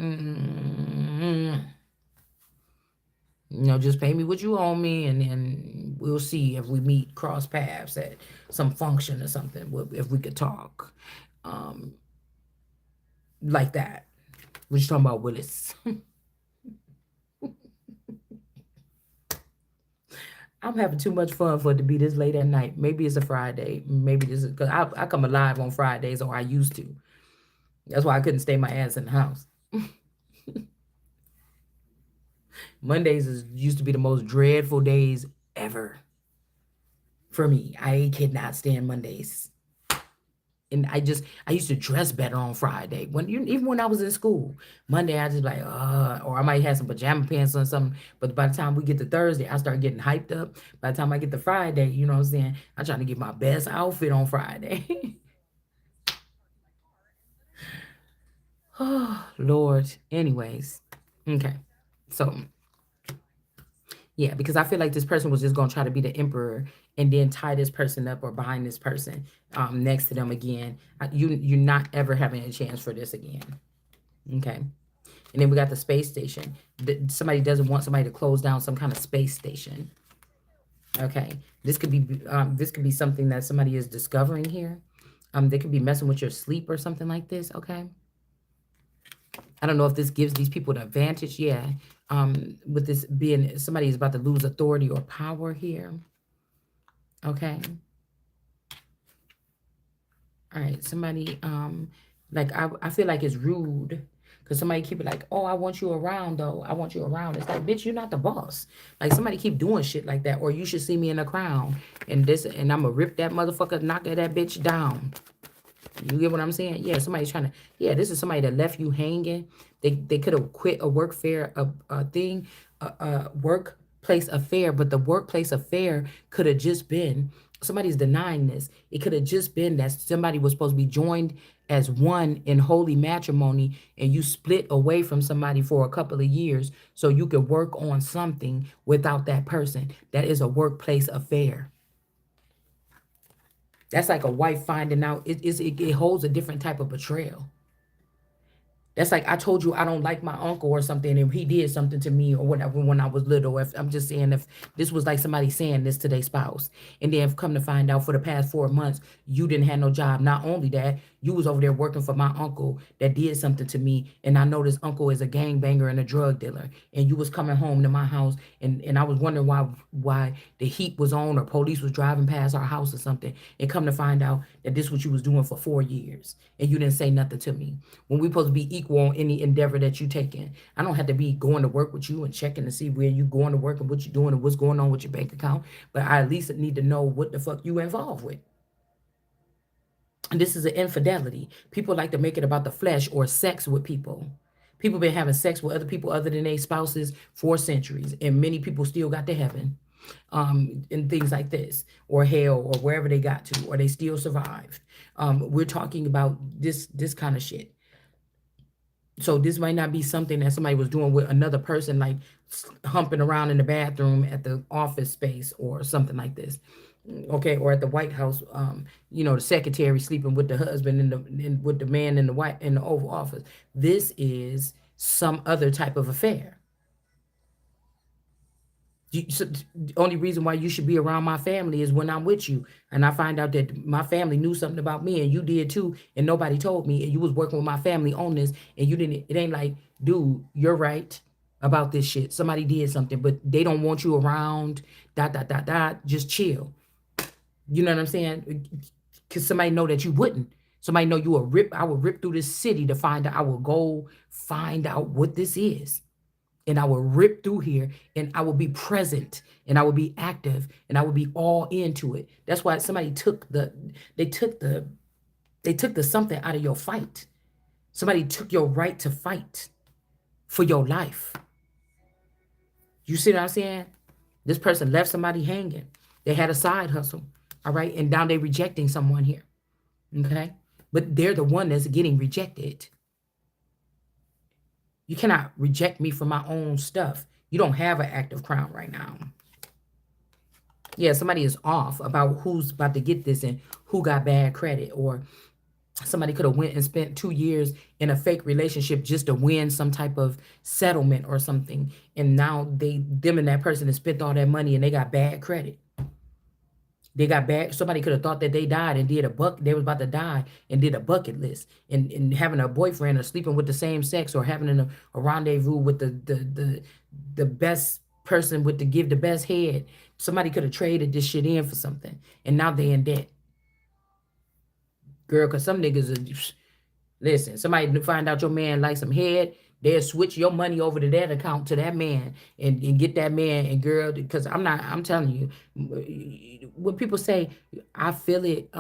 just pay me what you owe me, and then we'll see if we meet cross paths at some function or something. If we could talk, um, like that. We're just talking about Willis. I'm having too much fun for it to be this late at night. Maybe it's a Friday. Maybe this is because I come alive on Fridays, or I used to. That's why I couldn't stay my ass in the house. Mondays used to be the most dreadful days ever for me. I could not stand Mondays. And I used to dress better on Friday. Even when I was in school, Monday I just like, or I might have some pajama pants on something. But by the time we get to Thursday, I start getting hyped up. By the time I get to Friday, you know what I'm saying? I'm trying to get my best outfit on Friday. Oh Lord. Anyways, okay. So yeah, because I feel like this person was just gonna try to be the emperor and then tie this person up or bind this person next to them again. You're not ever having a chance for this again. Okay. And then we got the space station. Somebody doesn't want somebody to close down some kind of space station. Okay. This could be something that somebody is discovering here. They could be messing with your sleep or something like this. Okay. I don't know if this gives these people an advantage. Yeah. With this being somebody is about to lose authority or power here. Okay. All right. Somebody, like I feel like it's rude because somebody keep it like, oh, I want you around though. I want you around. It's like, bitch, you're not the boss. Like somebody keep doing shit like that, or you should see me in a crown and I'm gonna rip that motherfucker, knock that bitch down. You get what I'm saying? Yeah, somebody's trying to. Yeah, this is somebody that left you hanging. They could have quit a work fair a thing, a workplace affair, but the workplace affair could have just been somebody's denying this. It could have just been that somebody was supposed to be joined as one in holy matrimony, and you split away from somebody for a couple of years so you could work on something without that person. That is a workplace affair. That's like a wife finding out. It holds a different type of betrayal. That's like I told you I don't like my uncle or something, and he did something to me or whatever when I was little. If I'm just saying, if this was like somebody saying this to their spouse, and then come to find out for the past 4 months you didn't have no job. Not only that, you was over there working for my uncle that did something to me, and I know this uncle is a gangbanger and a drug dealer, and you was coming home to my house, and I was wondering why the heat was on or police was driving past our house or something, and come to find out that this what you was doing for 4 years, and you didn't say nothing to me when we supposed to be equal on any endeavor that you take in. I don't have to be going to work with you and checking to see where you going to work and what you're doing and what's going on with your bank account, but I at least need to know what the fuck you involved with. And this is an infidelity. People like to make it about the flesh or sex with people. People been having sex with other people other than their spouses for centuries, and many people still got to heaven, and things like this, or hell, or wherever they got to, or they still survived. We're talking about this kind of shit. So this might not be something that somebody was doing with another person, like humping around in the bathroom at the office space or something like this. Okay, or at the White House, the secretary sleeping with the husband with the man in the Oval Office. This is some other type of affair. The only reason why you should be around my family is when I'm with you, and I find out that my family knew something about me, and you did too, and nobody told me, and you was working with my family on this, and you didn't. It ain't like, dude, you're right. about this shit. Somebody did something, but they don't want you around. Dot dot dot dot. Just chill. You know what I'm saying? Cause somebody know that you wouldn't. Somebody know you will rip. I will rip through this city to find out. I will go find out what this is, and I will rip through here, and I will be present, and I will be active, and I will be all into it. That's why somebody took the. They took the. They took the something out of your fight. Somebody took your right to fight for your life. You see what I'm saying? This person left somebody hanging. They had a side hustle. All right. And now they're rejecting someone here. Okay. But they're the one that's getting rejected. You cannot reject me for my own stuff. You don't have an active crown right now. Yeah, somebody is off about who's about to get this and who got bad credit, or somebody could have went and spent 2 years in a fake relationship just to win some type of settlement or something, and now them and that person has spent all that money and they got bad credit. They got bad. Somebody could have thought that they died and did they was about to die and did a bucket list, and having a boyfriend or sleeping with the same sex, or having a rendezvous with the best person with to give the best head. Somebody could have traded this shit in for something, and now they in debt. Girl, because some niggas are, listen, somebody find out your man likes some head, they'll switch your money over to that account to that man, and get that man. And girl, because I'm telling you, when people say, I feel it,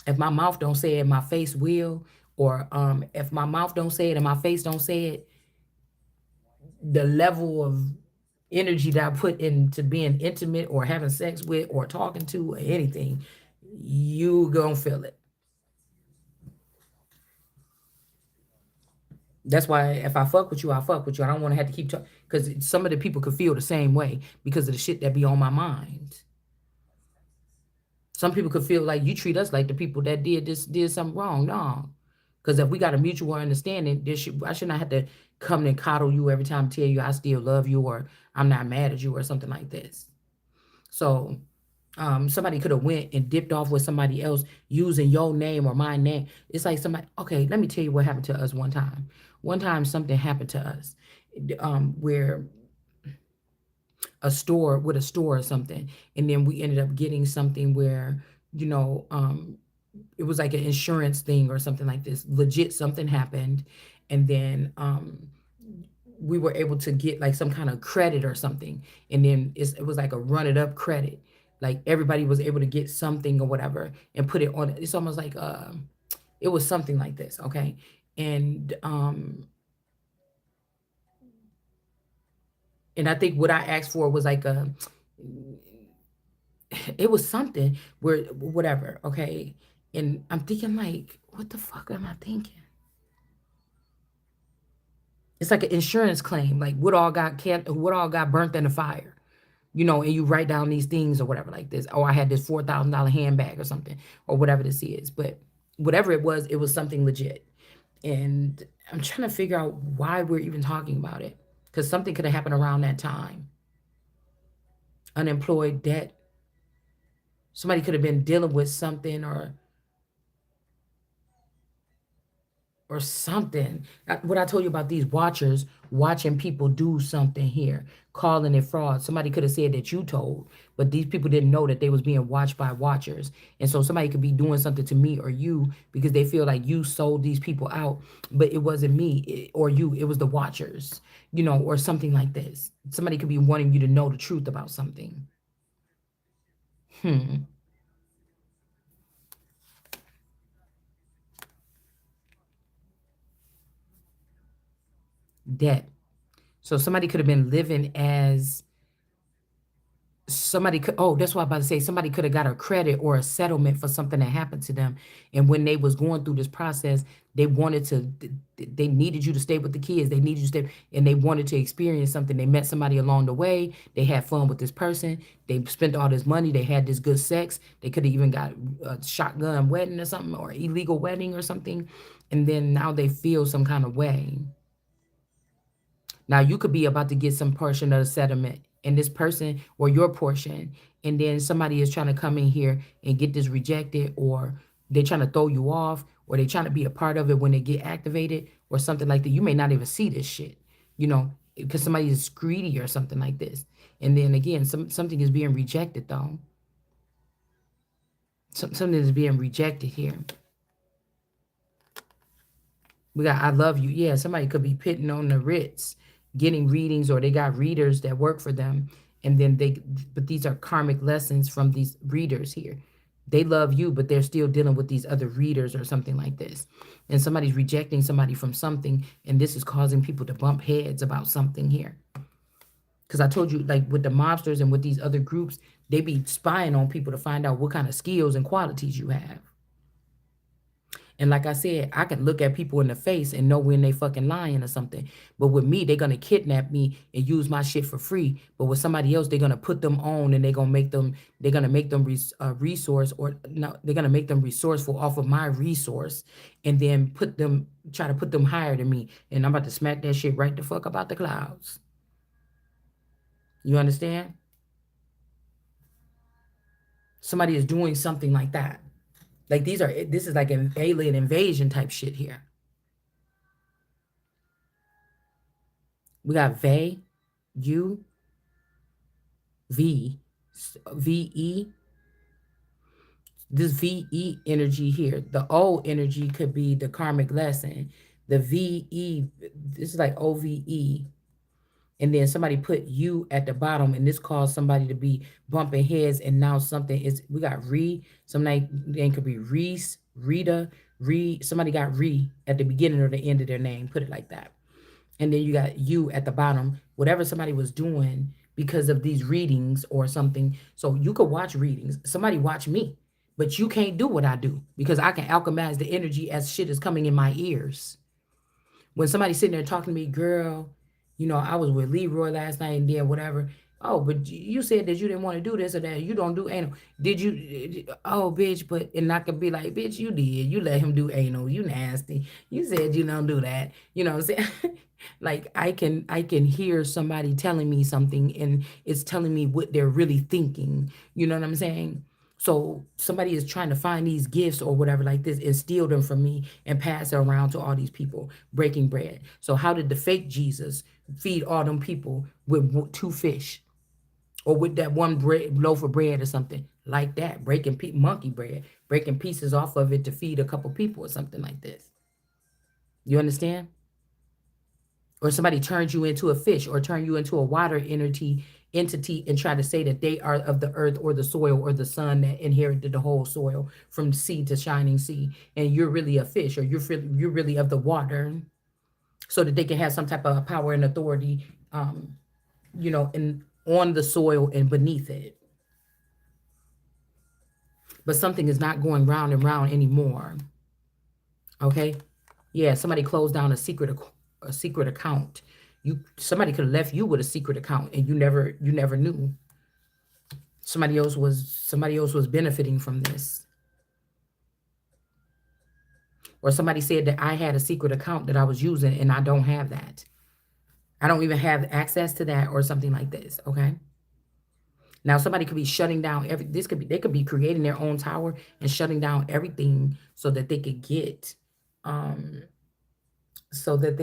if my mouth don't say it, my face will, or if my mouth don't say it and my face don't say it, the level of energy that I put into being intimate or having sex with or talking to or anything, you gonna feel it. That's why if I fuck with you, I fuck with you. I don't want to have to keep talking, because some of the people could feel the same way because of the shit that be on my mind. Some people could feel like you treat us like the people that did something wrong. No, because if we got a mutual understanding, I should not have to come and coddle you every time, tell you I still love you, or I'm not mad at you, or something like this. So somebody could have went and dipped off with somebody else using your name or my name. It's like somebody, okay, let me tell you what happened to us one time. One time something happened to us, where a store or something, and then we ended up getting something where, you know, it was like an insurance thing or something like this. Legit something happened, and then we were able to get like some kind of credit or something, and then it was like a run it up credit. Like everybody was able to get something or whatever and put it on. It's almost like it was something like this, okay? And I think what I asked for was like it was something where whatever, okay? And I'm thinking like, what the fuck am I thinking? It's like an insurance claim, like what all got burnt in the fire, you know, and you write down these things or whatever like this. Oh, I had this $4,000 handbag or something, or whatever this is. But whatever it was something legit. And I'm trying to figure out why we're even talking about it, because something could have happened around that time. Unemployed, debt. Somebody could have been dealing with something, or something. What I told you about these watchers watching people do something here, calling it fraud. Somebody could have said that you told, but these people didn't know that they was being watched by watchers. And so somebody could be doing something to me or you because they feel like you sold these people out, but it wasn't me or you. It was the watchers, you know, or something like this. Somebody could be wanting you to know the truth about something. Hmm. Debt. So somebody could have been living as somebody could, oh, that's what I'm about to say. Somebody could have got a credit or a settlement for something that happened to them, and when they was going through this process, they wanted to, they needed you to stay with the kids, they needed you to stay, and they wanted to experience something. They met somebody along the way, they had fun with this person, they spent all this money, they had this good sex, they could have even got a shotgun wedding or something, or illegal wedding or something, and then now they feel some kind of way. Now you could be about to get some portion of the settlement, and this person or your portion, and then somebody is trying to come in here and get this rejected, or they're trying to throw you off, or they're trying to be a part of it when they get activated or something like that. You may not even see this shit, you know. because somebody is greedy or something like this. And then again, something is being rejected though. Something is being rejected here. We got I love you. Yeah, somebody could be pitting on the Ritz, getting readings, or they got readers that work for them. And then but these are karmic lessons from these readers here. They love you, but they're still dealing with these other readers or something like this. And somebody's rejecting somebody from something, and this is causing people to bump heads about something here. Because I told you, like with the mobsters and with these other groups, they be spying on people to find out what kind of skills and qualities you have. And like I said, I can look at people in the face and know when they fucking lying or something. But with me, they're gonna kidnap me and use my shit for free. But with somebody else, they're gonna put them on and they're gonna make them resource, or no, they're gonna make them resourceful off of my resource, and then try to put them higher than me. And I'm about to smack that shit right the fuck about the clouds. You understand? Somebody is doing something like that. Like this is like an alien invasion type shit here. We got Vey, U, V, VE. This VE energy here, the O energy could be the karmic lesson. The VE, this is like OVE. And then somebody put U at the bottom, and this caused somebody to be bumping heads. And now something is, we got somebody name could be Reese, Rita, somebody got at the beginning or the end of their name, put it like that. And then you got you at the bottom, whatever somebody was doing because of these readings or something. So you could watch readings. Somebody watch me, but you can't do what I do because I can alchemize the energy as shit is coming in my ears. When somebody's sitting there talking to me, girl, I was with Leroy last night and then whatever. Oh, but you said that you didn't want to do this or that. You don't do anal. Did you? Oh, bitch. But and I could be like, bitch, you did. You let him do anal. You nasty. You said you don't do that. You know what I'm saying? Like I can hear somebody telling me something and it's telling me what they're really thinking. You know what I'm saying? So somebody is trying to find these gifts or whatever like this and steal them from me and pass it around to all these people breaking bread. So how did the fake Jesus feed all them people with two fish or with that one loaf of bread or something like that? Breaking monkey bread, breaking pieces off of it to feed a couple people or something like this. You understand? Or somebody turns you into a fish or turn you into a water entity and try to say that they are of the earth or the soil or the sun that inherited the whole soil from sea to shining sea, and you're really a fish or you're really of the water, so that they can have some type of power and authority, in on the soil and beneath it. But something is not going round and round anymore. Okay. Yeah, somebody closed down a secret account. Somebody could have left you with a secret account and you never knew. Somebody else was benefiting from this. Or somebody said that I had a secret account that I was using and I don't have that. I don't even have access to that or something like this, okay? Now somebody could be shutting down they could be creating their own tower and shutting down everything so that they could get um something,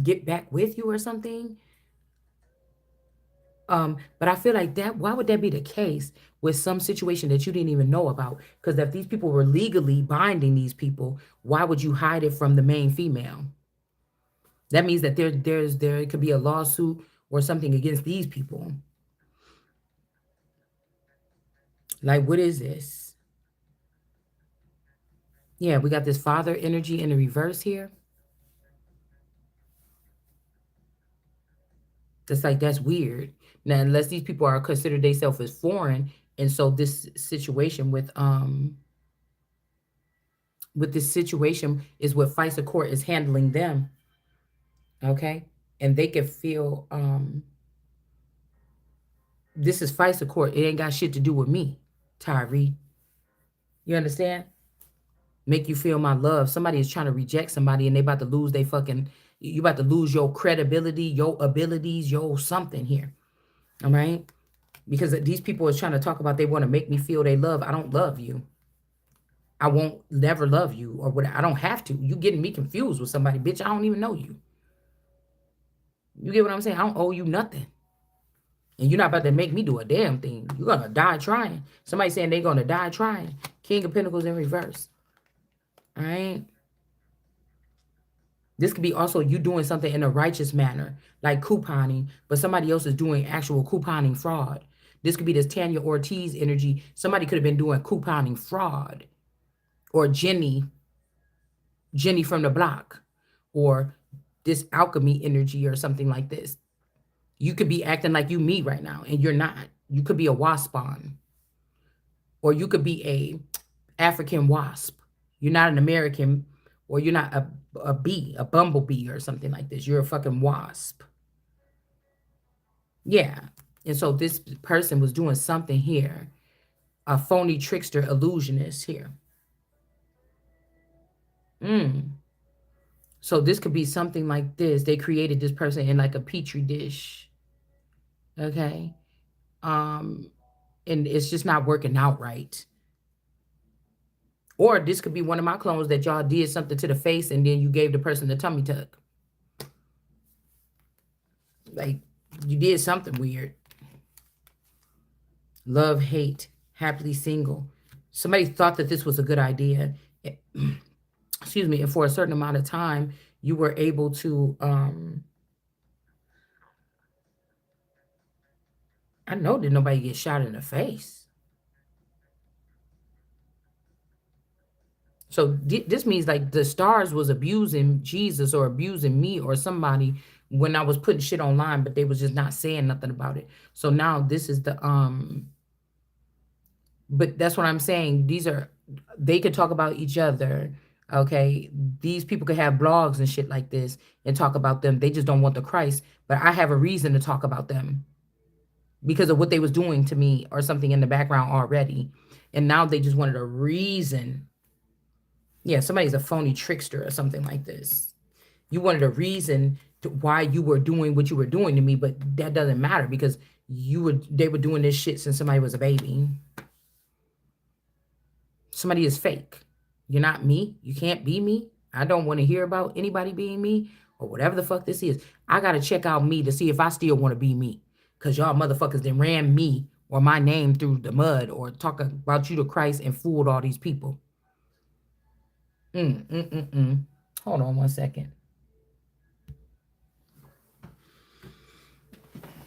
get back with you or something. But I feel like that, why would that be the case with some situation that you didn't even know about? Because if these people were legally binding these people, why would you hide it from the main female? That means that there could be a lawsuit or something against these people. Like, what is this? Yeah, we got this father energy in the reverse here. That's weird. Now, unless these people are considered themselves as foreign, and so this situation with this situation is what FISA court is handling them, okay? And they can feel this is FISA court. It ain't got shit to do with me, Tyree. You understand? Make you feel my love. Somebody is trying to reject somebody and they about to lose you about to lose your credibility, your abilities, your something here. All right? Because these people is trying to talk about they want to make me feel they love. I don't love you. I won't never love you or what. I don't have to. You getting me confused with somebody, bitch. I don't even know you. You get what I'm saying? I don't owe you nothing. And you're not about to make me do a damn thing. You're gonna die trying. Somebody saying they're gonna die trying. King of Pentacles in reverse. All right. This could be also you doing something in a righteous manner, like couponing, but somebody else is doing actual couponing fraud. This could be this Tanya Ortiz energy. Somebody could have been doing couponing fraud. Or Jenny from the block. Or this alchemy energy or something like this. You could be acting like you me right now, and you're not. You could be a waspon. Or you could be a African wasp. You're not an American, or you're not a bee, a bumblebee or something like this. You're a fucking wasp. Yeah. And so this person was doing something here. A phony trickster illusionist here. So this could be something like this. They created this person in like a petri dish. Okay. And it's just not working out right. Or this could be one of my clones that y'all did something to the face and then you gave the person the tummy tuck. Like you did something weird. Love, hate, happily single. Somebody thought that this was a good idea. Excuse me. And for a certain amount of time, you were able to, I know that nobody gets shot in the face. So this means like the stars was abusing Jesus or abusing me or somebody when I was putting shit online, but they was just not saying nothing about it. So now this is the but that's what I'm saying. They could talk about each other. Okay. These people could have blogs and shit like this and talk about them. They just don't want the Christ. But I have a reason to talk about them because of what they was doing to me or something in the background already. And now they just wanted a reason. Yeah, somebody's a phony trickster or something like this. You wanted a reason to why you were doing what you were doing to me, but that doesn't matter because they were doing this shit since somebody was a baby. Somebody is fake. You're not me. You can't be me. I don't want to hear about anybody being me or whatever the fuck this is. I got to check out me to see if I still want to be me. Because y'all motherfuckers then ran me or my name through the mud or talk about you to Christ and fooled all these people. Hold on one second.